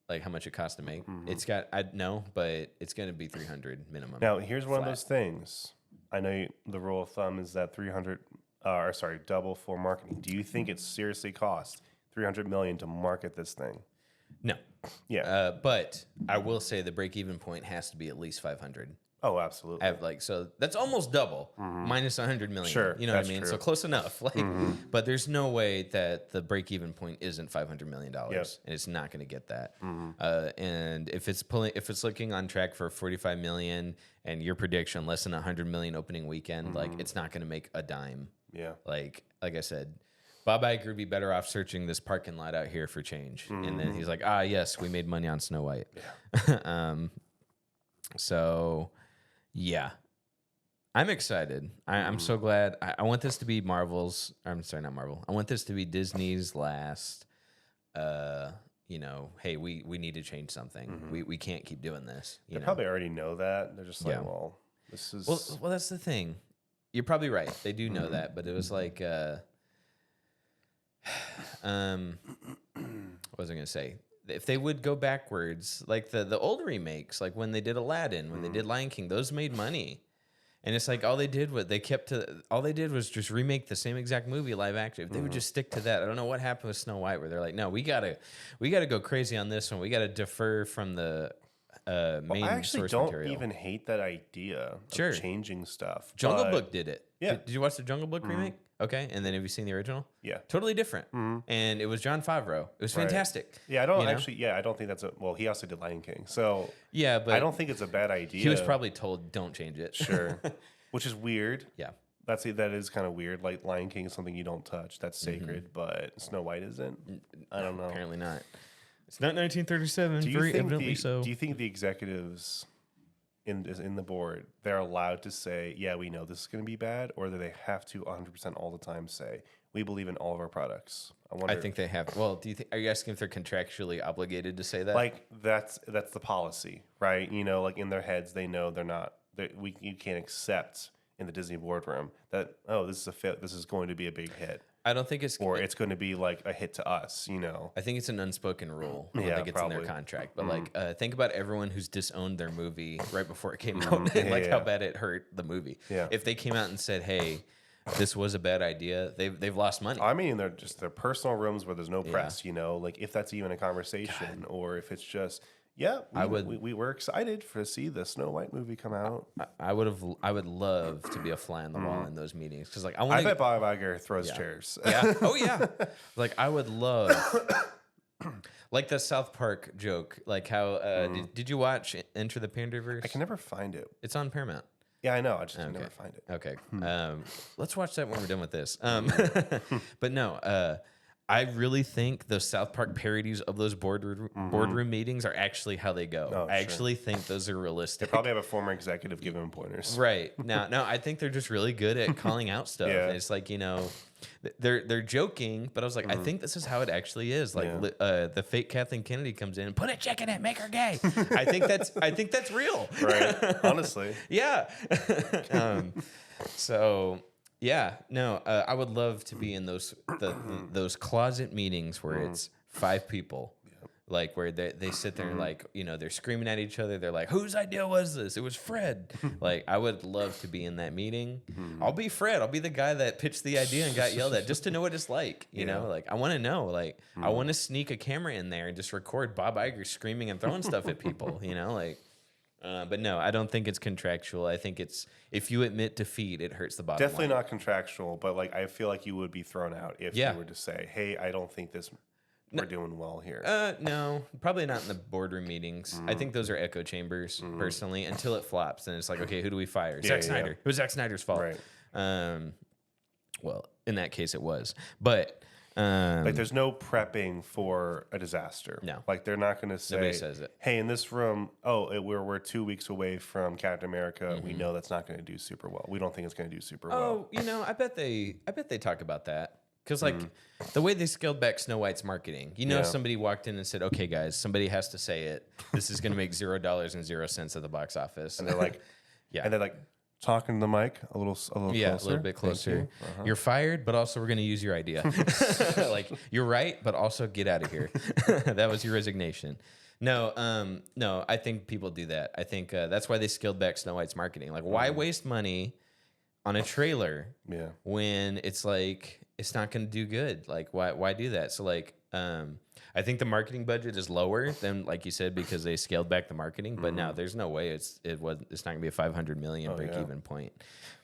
Like how much it costs to make? It's got but it's going to be 300 minimum. Now, here's one of those things. I know the rule of thumb is that double for marketing. Do you think it seriously costs $300 million to market this thing? No. Yeah. But I will say the break-even point has to be at least 500. Oh, absolutely. So that's almost double, minus 100 million. Sure, you know what I mean? True. So close enough. But there's no way that the break-even point isn't $500 million, and it's not going to get that. And if it's looking on track for 45 million, and your prediction less than 100 million opening weekend, it's not going to make a dime. Yeah. Like I said, Bob Iger would be better off searching this parking lot out here for change, and then he's like, yes, we made money on Snow White. Yeah. So. Yeah, I'm excited. I'm so glad. I want this to be Marvel's. I'm sorry, not Marvel. I want this to be Disney's last. Hey, we need to change something. We can't keep doing this. They probably already know that. They're just like, well, this is. Well, that's the thing. You're probably right. They do know that, but it was like, what was I gonna say? If they would go backwards, like the old remakes, like when they did Aladdin, when they did Lion King, those made money. And it's like all they did was just remake the same exact movie live action. If they would just stick to that, I don't know what happened with Snow White, where they're like, no, we gotta go crazy on this one. We gotta defer from the main I actually source don't material. even hate that idea of changing stuff. Jungle Book did it. Yeah. Did you watch the Jungle Book remake? Okay, and then have you seen the original? Yeah. Totally different. And it was Jon Favreau. It was fantastic. Yeah, I don't think that's he also did Lion King. So yeah, but I don't think it's a bad idea. He was probably told, don't change it. Sure. Which is weird. Yeah. That is kind of weird. Like Lion King is something you don't touch. That's sacred, but Snow White isn't. I don't know. Apparently not. It's not 1937. Do you think the executives in the board, they're allowed to say, yeah, we know this is going to be bad, or do they have to 100% all the time say, we believe in all of our products? I think they have. Well, are you asking if they're contractually obligated to say that? Like that's the policy, right? Like in their heads, they know they're not. You can't accept in the Disney boardroom that this is going to be a big hit. I don't think it's going to be like a hit to us, I think it's an unspoken rule. I don't think it's in their contract. But think about everyone who's disowned their movie right before it came out and how bad it hurt the movie. Yeah. If they came out and said, hey, this was a bad idea, they've lost money. I mean, they're just their personal rooms where the's no press, like if that's even a conversation or if it's just we were excited to see the Snow White movie come out. I would love to be a fly on the wall in those meetings because I bet Bob Iger throws chairs. Yeah. Oh yeah. I would love like the South Park joke. Like how did you watch Enter the Panderverse? I can never find it. It's on Paramount. Yeah, I know. I just can never find it. Okay. Let's watch that when we're done with this. But no. I really think those South Park parodies of those boardroom meetings are actually how they go. Oh, I actually think those are realistic. They probably have a former executive giving them pointers. Right. No, I think they're just really good at calling out stuff. Yeah. And it's like, they're joking, but I was like, I think this is how it actually is. Like the fake Kathleen Kennedy comes in and put a chick in it, make her gay. I think that's real. Right. Honestly. Yeah. So yeah, no, I would love to be in those closet meetings where it's 5 people. Like where they sit there and like, they're screaming at each other. They're like, whose idea was this? It was Fred. Like, I would love to be in that meeting. I'll be Fred. I'll be the guy that pitched the idea and got yelled at just to know what it's like. You know, like I want to know, like I want to sneak a camera in there and just record Bob Iger screaming and throwing stuff at people, like, but no, I don't think it's contractual. I think it's, if you admit defeat, it hurts the bottom line. Definitely not contractual, but like, I feel like you would be thrown out if you were to say, hey, I don't think we're doing well here. No, probably not in the boardroom meetings. I think those are echo chambers, personally, until it flops. And it's like, okay, who do we fire? Zack Snyder. It was Zack Snyder's fault. Right. Well, in that case, it was. But like, there's no prepping for a disaster. No. Like, they're not going to say, nobody says it. Hey, in this room, we're 2 weeks away from Captain America. We know that's not going to do super well. We don't think it's going to do super well. Oh, I bet they talk about that. Because, like, the way they scaled back Snow White's marketing, somebody walked in and said, okay, guys, somebody has to say it. This is going to make $0.00 at the box office. And they're like, and they're like, talking to the mic a little closer. Yeah, a little bit closer. You're fired, but also we're going to use your idea. Like, you're right, but also get out of here. That was your resignation. No, I think people do that. I think that's why they scaled back Snow White's marketing. Like, why waste money on a trailer when it's like, it's not going to do good? Like, why do that? So, like, I think the marketing budget is lower than, like you said, because they scaled back the marketing. But now there's no way it's not going to be a $500 million break-even point.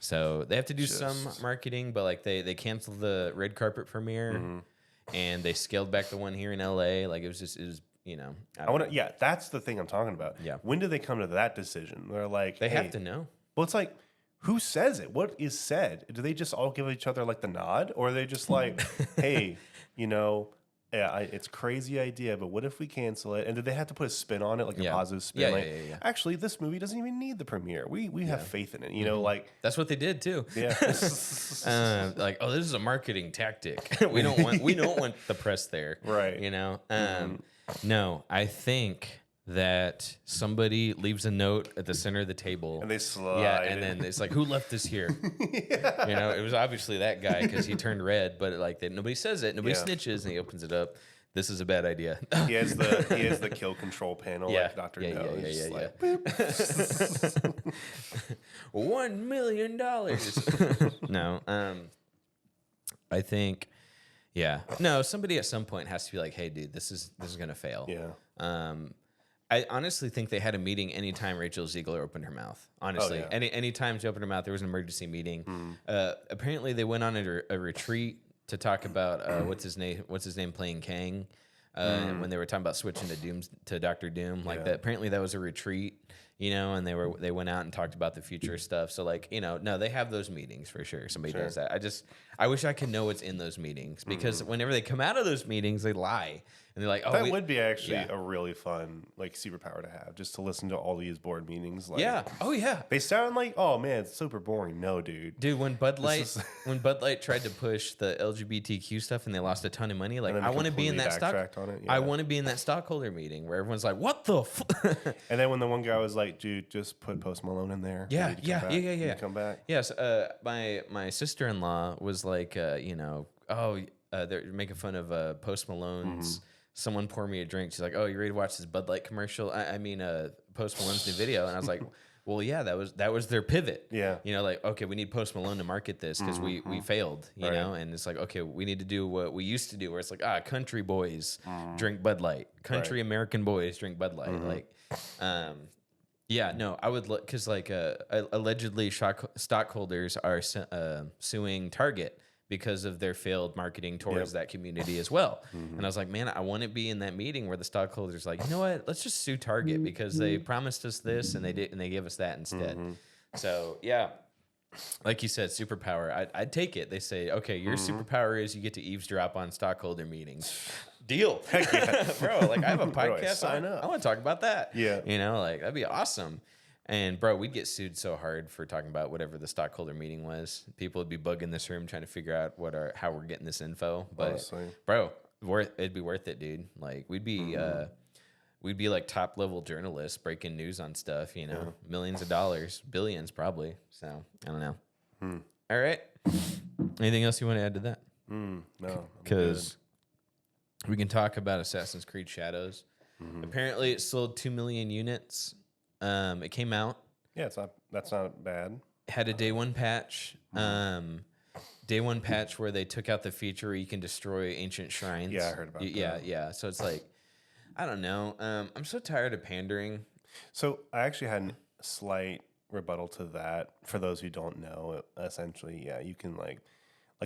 So they have to do some marketing, but like they canceled the red carpet premiere, and they scaled back the one here in LA. Like, it was that's the thing I'm talking about. Yeah. When do they come to that decision? They're like, they have to know. Well, it's like, who says it? What is said? Do they just all give each other like the nod, or are they just like, hey, it's a crazy idea, but what if we cancel it? And did they have to put a spin on it, like a positive spin? Actually, this movie doesn't even need the premiere. We have faith in it. Like, that's what they did too. Yeah. Like, oh, this is a marketing tactic. we don't want the press there. Right. No, I think that somebody leaves a note at the center of the table, and they slide. Yeah, and then it's like, who left this here? It was obviously that guy because he turned red, but like nobody says it, nobody snitches, and he opens it up. This is a bad idea. He has the kill control panel, like Dr. No. Yeah. $1 million. No, I think, no. Somebody at some point has to be like, hey, dude, this is gonna fail. Yeah. I honestly think they had a meeting anytime Rachel Ziegler opened her mouth. Honestly, any time she opened her mouth, there was an emergency meeting. Apparently, they went on a retreat to talk about what's his name playing Kang. When they were talking about switching to Dr. Doom, like that. Apparently, that was a retreat. And they went out and talked about the future stuff. So like, no, they have those meetings for sure. Somebody does that. I wish I could know what's in those meetings, because whenever they come out of those meetings, they lie. And they're like, oh, that would be actually a really fun, like, superpower to have, just to listen to all these board meetings. Like, Oh, yeah. They sound like, oh, man, it's super boring. No, dude. Dude, when Bud Light tried to push the LGBTQ stuff and they lost a ton of money, like, I want to be in that I want to be in that stockholder meeting where everyone's like, what the And then when the one guy was like, dude, just put Post Malone in there. Yeah. Come back. Yes, my sister-in-law was like, they're making fun of Post Malone's someone pour me a drink. She's like, oh, you ready to watch this Bud Light commercial? Post Malone's new video. And I was like, well, yeah, that was their pivot. Yeah. Like, okay, we need Post Malone to market this because we failed, you know? And it's like, okay, we need to do what we used to do, where it's like, country boys drink Bud Light. Country American boys drink Bud Light. Like, I would look, because like allegedly stockholders are suing Target because of their failed marketing towards that community as well. And I was like, man, I want to be in that meeting where the stockholders are like, you know what? Let's just sue Target because they promised us this and they did, and they gave us that instead. So like you said, superpower. I'd take it. They say, okay, your superpower is you get to eavesdrop on stockholder meetings. Deal. Heck yeah. Bro, like I have a podcast. I want to talk about that. Yeah. You know, like that'd be awesome. And bro, we'd get sued so hard for talking about whatever the stockholder meeting was. People would be bugging this room trying to figure out how we're getting this info. But honestly, bro, it'd be worth it, dude. Like we'd be like top level journalists breaking news on stuff, you know, millions of dollars, billions probably. So I don't know. All right. Anything else you want to add to that? No, because we can talk about Assassin's Creed Shadows. Apparently, it sold 2 million units. It came out. Yeah, that's not bad. Had a day one patch. Day one patch where they took out the feature where you can destroy ancient shrines. Yeah, I heard about that. Yeah. So it's like, I don't know. I'm so tired of pandering. So I actually had a slight rebuttal to that. For those who don't know, essentially, yeah, you can like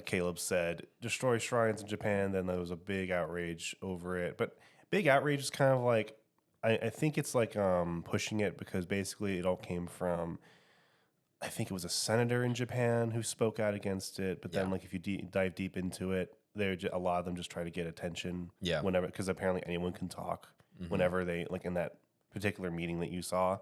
Caleb said, destroy shrines in Japan. Then there was a big outrage over it. But big outrage is kind of like, I think it's like pushing it because basically it all came from, I think it was a senator in Japan who spoke out against it. But then like if you dive deep into it, a lot of them just try to get attention. Yeah. Whenever, because apparently anyone can talk whenever they, like in that particular meeting that you saw.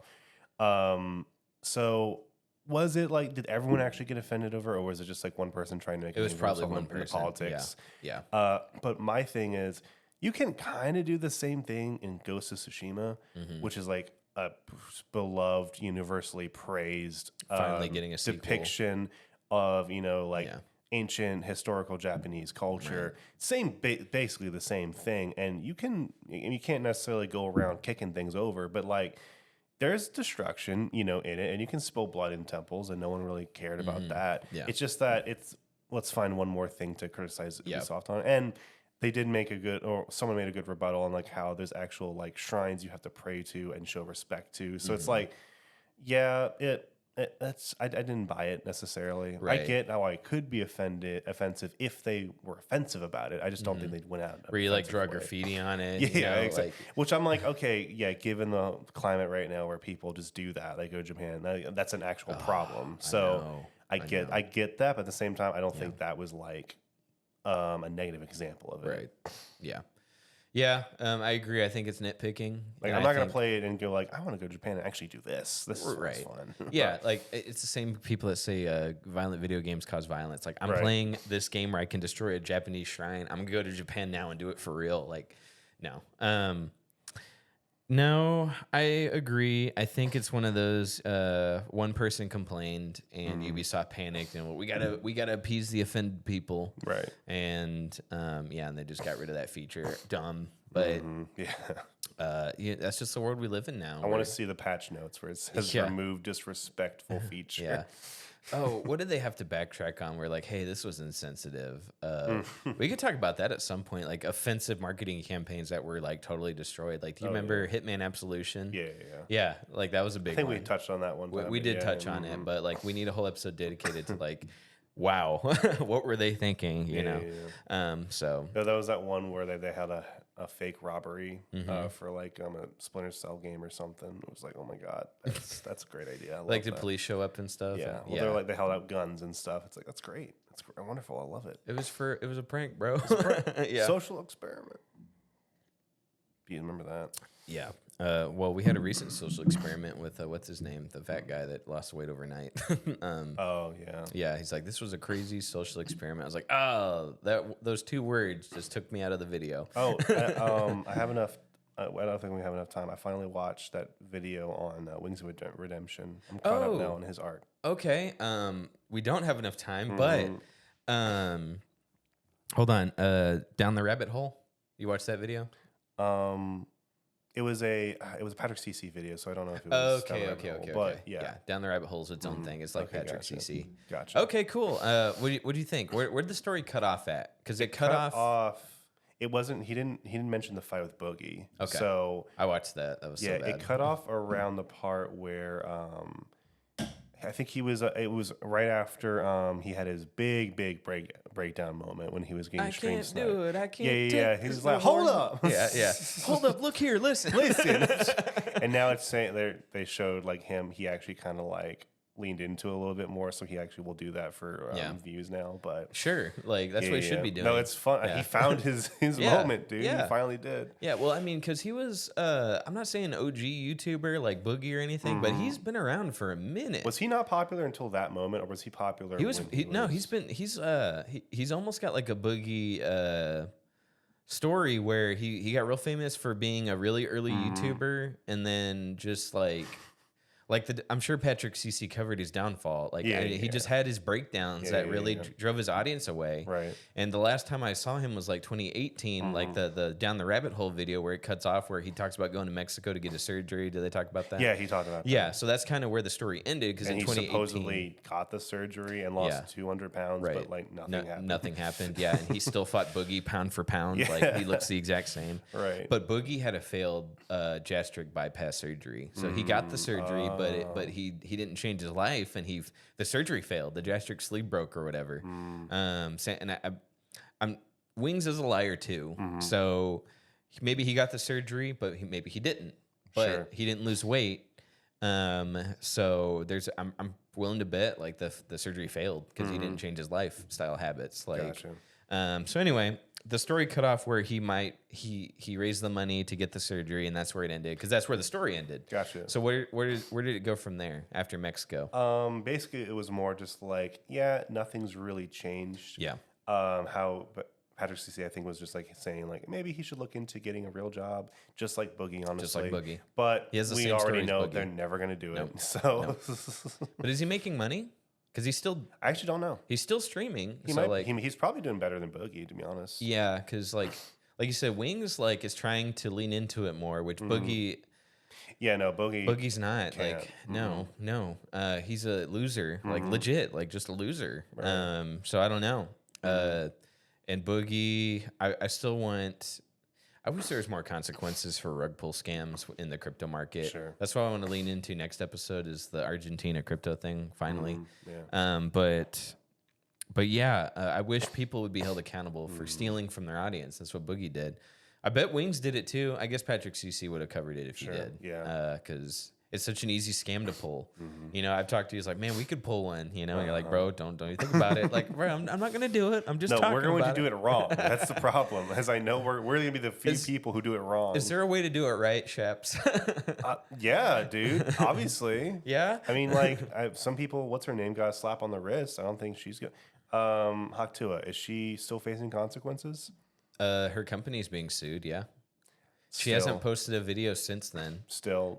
So was it like, did everyone actually get offended over it, or was it just like one person trying to make it was probably one person. Politics. Yeah. But my thing is, you can kind of do the same thing in Ghost of Tsushima, which is like a beloved, universally praised finally getting a depiction of, you know, like ancient historical Japanese culture. Basically the same thing. And you can't necessarily go around kicking things over, but like there's destruction, you know, in it, and you can spill blood in temples, and no one really cared about that. Yeah. It's just that let's find one more thing to criticize Ubisoft on. And they did make someone made a good rebuttal on like how there's actual like shrines you have to pray to and show respect to. So it's like, yeah, I didn't buy it necessarily. Right. I get how I could be offensive if they were offensive about it. I just don't think they went out. Where you like draw graffiti on it. Yeah, you know, exactly. Which I'm like, okay, yeah, given the climate right now where people just do that, they go to Japan, that's an actual problem. So I get that, but at the same time, I don't think that was like a negative example of it. Right. Yeah. Yeah, I agree. I think it's nitpicking. Like, I'm not going to play it and go like, I want to go to Japan and actually do this. This is fun. Yeah, like it's the same people that say violent video games cause violence. Like, I'm playing this game where I can destroy a Japanese shrine. I'm going to go to Japan now and do it for real. Like, no. No, I agree. I think it's one of those one person complained and Ubisoft panicked and we gotta appease the offended people. Right. And and they just got rid of that feature. Dumb. But that's just the world we live in now. I want to see the patch notes where it says remove disrespectful feature. Yeah. Oh, what did they have to backtrack on? Where like, hey, this was insensitive. We could talk about that at some point, like offensive marketing campaigns that were like totally destroyed. Like, do you remember Hitman Absolution? Yeah. Like that was a big. I think we touched on that one. We did touch on it, but like we need a whole episode dedicated to like, wow, what were they thinking? You know. So that was that one where they had a fake robbery for like a Splinter Cell game or something. It was like, oh my god, that's a great idea. Like the police show up and stuff. Yeah, they're like they held out guns and stuff. It's like that's great. It's wonderful. I love it. It was a prank, bro. Yeah, social experiment. You remember that? Yeah. Well, we had a recent social experiment with what's his name, the fat guy that lost weight overnight. Oh yeah. Yeah, he's like, this was a crazy social experiment. I was like, oh, those two words just took me out of the video. Oh, I have enough. I don't think we have enough time. I finally watched that video on Wings of Redemption. I'm caught up now on his arc. Okay. We don't have enough time, but hold on. Down the Rabbit Hole. You watched that video? It was a Patrick CC video, so I don't know if it was okay. But yeah, Down the Rabbit Hole is its own thing. It's like Patrick CC. Gotcha. Okay, cool. What do you think? Where did the story cut off at? Because it cut off. It wasn't. He didn't mention the fight with Boogie. Okay. So I watched that. That was so bad. It cut off around the part where I think he was. It was right after he had his big breakdown moment when he was getting stream sniped. I can't. Yeah. He's like, hold up. Yeah. Hold up. Look here. Listen. And now it's saying they showed like him. He actually kind of like leaned into it a little bit more, so he actually will do that for views now. But sure, like that's what he should be doing. No, it's fun. He found his moment, dude. He finally did. Yeah, well, I mean, because he was I'm not saying OG YouTuber like Boogie or anything, but he's been around for a minute. Was he not popular until that moment, or was he popular? He's almost got like a Boogie story where he got real famous for being a really early YouTuber, and then just like I'm sure Patrick CC covered his downfall. Like he just had his breakdowns that really drove his audience away. Right. And the last time I saw him was like 2018, like the Down the Rabbit Hole video where it cuts off, where he talks about going to Mexico to get a surgery. Did they talk about that? Yeah, he talked about that. Yeah, so that's kind of where the story ended, because in 2018 he supposedly got the surgery and lost 200 pounds, but like nothing happened. Nothing happened. Yeah, and he still fought Boogie pound for pound. Like he looks the exact same. Right. But Boogie had a failed gastric bypass surgery, so he got the surgery, but he didn't change his life, and the surgery failed. The gastric sleeve broke or whatever. I'm Wings is a liar too. So maybe he got the surgery, but maybe he didn't. But he didn't lose weight. So I'm willing to bet like the surgery failed because he didn't change his lifestyle habits. Like, gotcha. So anyway, the story cut off where he raised the money to get the surgery, and that's where it ended, because that's where the story ended. Gotcha. So where did it go from there after Mexico? Basically it was more just like, nothing's really changed. Yeah. But Patrick CC, I think, was just like saying like maybe he should look into getting a real job, just like Boogie, honestly. Just like Boogie. But he has the we same already know Boogie. They're never going to do it. Nope. So, But is he making money? Because he's still. I actually don't know. He's still streaming. He's probably doing better than Boogie, to be honest. Yeah, because like you said, Wings like is trying to lean into it more, which Boogie. Yeah, no, Boogie's not like no. He's a loser, like legit, like just a loser. Right. So I don't know. And Boogie, I still want. I wish there was more consequences for rug pull scams in the crypto market. Sure. That's what I want to lean into next episode, is the Argentina crypto thing finally. Yeah. But yeah, I wish people would be held accountable for stealing from their audience. That's what Boogie did. I bet Wings did it too. I guess Patrick CC would have covered it if he did. Yeah. Because it's such an easy scam to pull. You know, I've talked to you. He's like, man, we could pull one. You know, you're like, bro, don't you think about it. Like, bro, I'm not gonna do it. I'm just talking about it. No, we're going to do it wrong. That's the problem. As I know, we're going to be the few people who do it wrong. Is there a way to do it right, Shaps? Yeah, dude. Obviously. Yeah. I mean, like, some people. What's her name? Got a slap on the wrist. I don't think she's good. Haktua, is she still facing consequences? Her company's being sued. Yeah. She hasn't posted a video since then.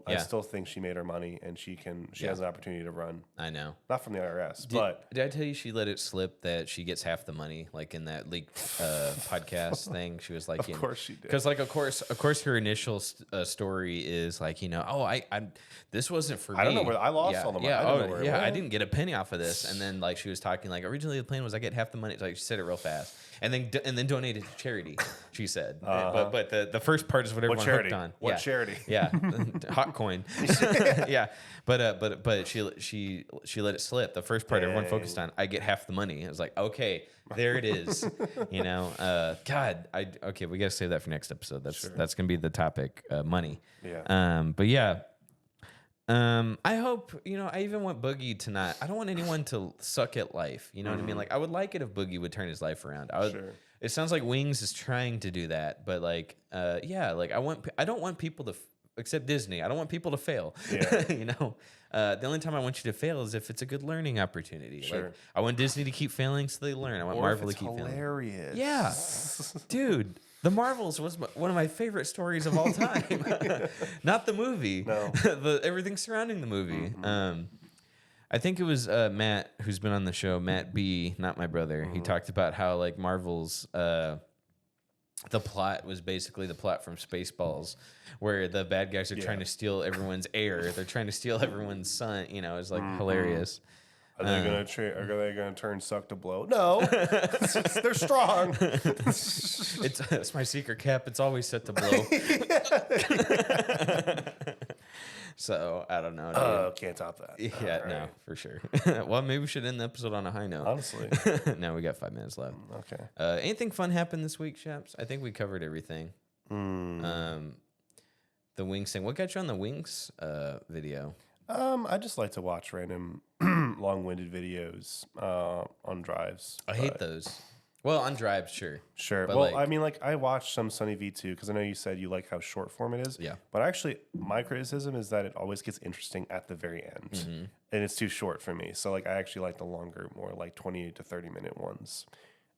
I still think she made her money, and she has an opportunity to run. I know. Not from the IRS, but did I tell you she let it slip that she gets half the money? Like in that leaked podcast thing, she was like, of course she did. Because like of course her initial story is like, I this wasn't for me. I don't know where I lost all the money. I didn't get a penny off of this. And then like she was talking like originally the plan was I get half the money. Like she said it real fast, and then donated to charity. She said, but the first part is what everyone hooked on. What charity? Yeah, hot coin. Yeah, but she let it slip. The first part everyone focused on. I get half the money. I was like, okay, there it is. God, we gotta save that for next episode. That's gonna be the topic, money. Yeah. But yeah. I hope, I even want Boogie to not, I don't want anyone to suck at life. You know what I mean? Like, I would like it if Boogie would turn his life around. It sounds like Wings is trying to do that, but like, I don't want people to, except Disney, I don't want people to fail. Yeah. The only time I want you to fail is if it's a good learning opportunity. Sure. Like, I want Disney to keep failing so they learn. I want Marvel to keep failing. Hilarious. Yeah. Dude. The Marvels was one of my favorite stories of all time. Not the movie. No. Everything surrounding the movie. I think it was Matt, who's been on the show, Matt B, not my brother. He talked about how like Marvel's the plot was basically the plot from Spaceballs, where the bad guys are trying to steal everyone's air. They're trying to steal everyone's sun. It's like hilarious. Are they gonna turn suck to blow? No, they're strong. It's my secret cap. It's always set to blow. So I don't know. Can't top that. Yeah, no, for sure. Well, maybe we should end the episode on a high note. Honestly, no, we got 5 minutes left. Okay. Anything fun happened this week, Shaps? I think we covered everything. The Wings thing. What got you on the Wings video? I just like to watch random long-winded videos on drives. I hate those. Well, on drives, sure. Sure. Well, I mean, like, I watched some Sunny V2 because I know you said you like how short form it is. Yeah. But actually, my criticism is that it always gets interesting at the very end. And it's too short for me. So, like, I actually like the longer, more like 20 to 30-minute ones.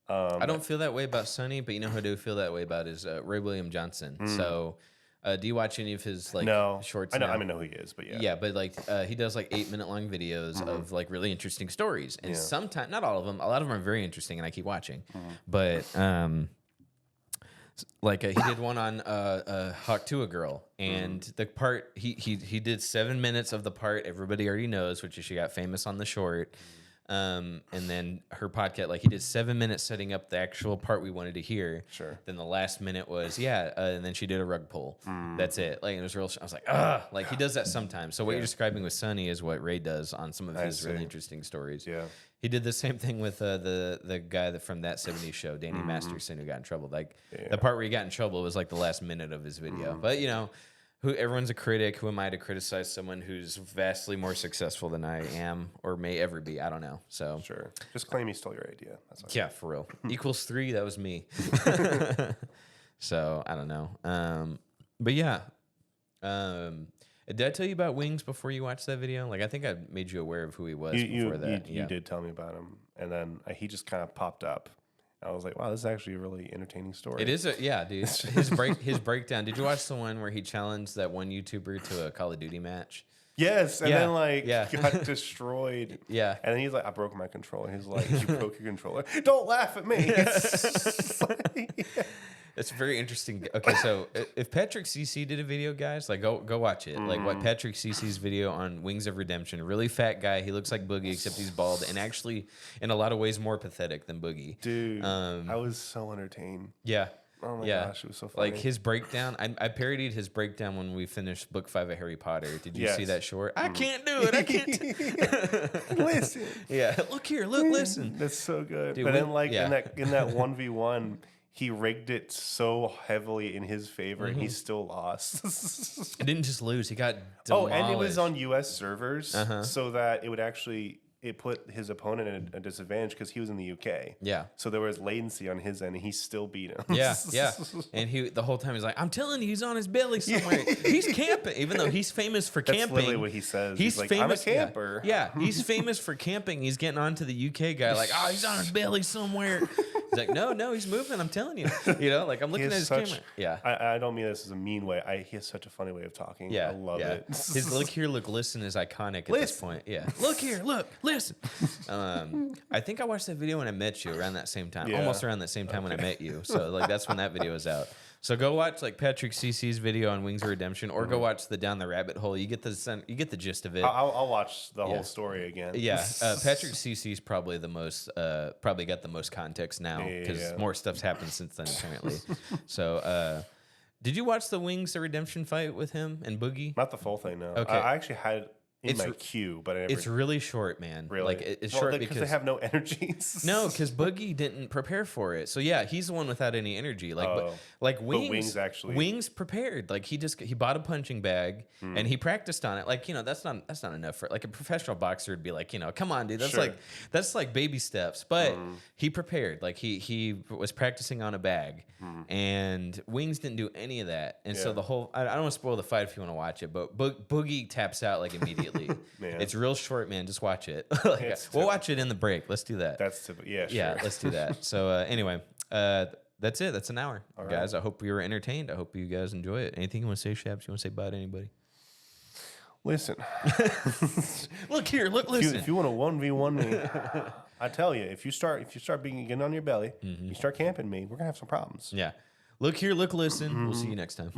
I don't feel that way about Sunny, but you know who I do feel that way about is Ray William Johnson. So, do you watch any of his like shorts? I know who he is, but yeah. Yeah, but like he does like 8-minute long videos of like really interesting stories, and sometimes not all of them. A lot of them are very interesting, and I keep watching. But like he did one on Hawk to a Girl, and the part he did 7 minutes of the part everybody already knows, which is she got famous on the short. And then her podcast, like he did 7 minutes setting up the actual part we wanted to hear. Sure. Then the last minute was, and then she did a rug pull. That's it. Like, it was real, I was like, like he does that sometimes. So what you're describing with Sunny is what Ray does on some of his really interesting stories. Yeah. He did the same thing with the guy from That 70s Show, Danny Masterson, who got in trouble. Like the part where he got in trouble was like the last minute of his video. But you know, everyone's a critic. Who am I to criticize someone who's vastly more successful than I am or may ever be? I don't know. So sure, just claim he stole your idea. That's all. Yeah, for real. Equals 3. That was me. So I don't know. But yeah. Did I tell you about Wings before you watched that video? Like I think I made you aware of who he was before that. You did tell me about him, and then he just kind of popped up. I was like, wow, this is actually a really entertaining story. It is, dude. His breakdown. Did you watch the one where he challenged that one YouTuber to a Call of Duty match? Yes, and then got destroyed. Yeah, and then he's like, I broke my controller. He's like, you broke your controller. Don't laugh at me. It's very interesting. Okay, so if Patrick CC did a video, guys, like go watch it. Like what Patrick CC's video on Wings of Redemption. Really fat guy. He looks like Boogie, except he's bald, and actually, in a lot of ways, more pathetic than Boogie. Dude, I was so entertained. Yeah. Oh my gosh, it was so funny. Like his breakdown, I parodied his breakdown when we finished book 5 of Harry Potter. Did you see that short? I can't do it. I can't. Listen. Yeah, look here. Look, listen. That's so good. Dude, but then, like in that 1v1. He rigged it so heavily in his favor, and he still lost. He didn't just lose; he got demolished. And it was on U.S. servers, so that it would actually put his opponent at a disadvantage because he was in the UK. Yeah. So there was latency on his end, and he still beat him. Yeah. And the whole time he's like, "I'm telling you, he's on his belly somewhere. He's camping, even though he's famous for camping." That's literally what he says. He's like, famous, I'm a camper. Yeah, he's famous for camping. He's getting on to the UK guy like, "Oh, he's on his belly somewhere." He's like, no, he's moving. I'm telling you. You know, like I'm looking at his camera. Yeah. I don't mean this as a mean way. He has such a funny way of talking. Yeah. I love it. His look here, look, listen is iconic at this point. Yeah. Look here, look, listen. I think I watched that video when I met you around that same time. Almost around that same time when I met you. So like that's when that video was out. So go watch like Patrick CC's video on Wings of Redemption, or go watch the Down the Rabbit Hole. You get the gist of it. I'll watch the whole story again. Yeah, Patrick CC's probably the most probably got the most context now because more stuff's happened since then apparently. So did you watch the Wings of Redemption fight with him and Boogie? Not the full thing, no. Okay, I actually had in my queue, but it's really short, man. Really, like it's short because they have no energy. No, because Boogie didn't prepare for it. So yeah, he's the one without any energy. Like Wings prepared. Like he bought a punching bag and he practiced on it. Like that's not enough for like a professional boxer would be like come on, dude. That's like baby steps. But he prepared. Like he was practicing on a bag, and Wings didn't do any of that. And so the whole I don't want to spoil the fight if you want to watch it, but Boogie taps out like immediately. It's real short, man. Just watch it. We'll watch it in the break. Let's do that. That's typical. Yeah, sure. Yeah, let's do that. So anyway, that's it. That's an hour, guys. I hope you were entertained. I hope you guys enjoy it. Anything you want to say, Shabs? You want to say bye to anybody? Listen. Look here. Look. Listen. If you want to 1v1 me, I tell you, if you start getting on your belly, you start camping me, we're gonna have some problems. Yeah. Look here. Look. Listen. We'll see you next time.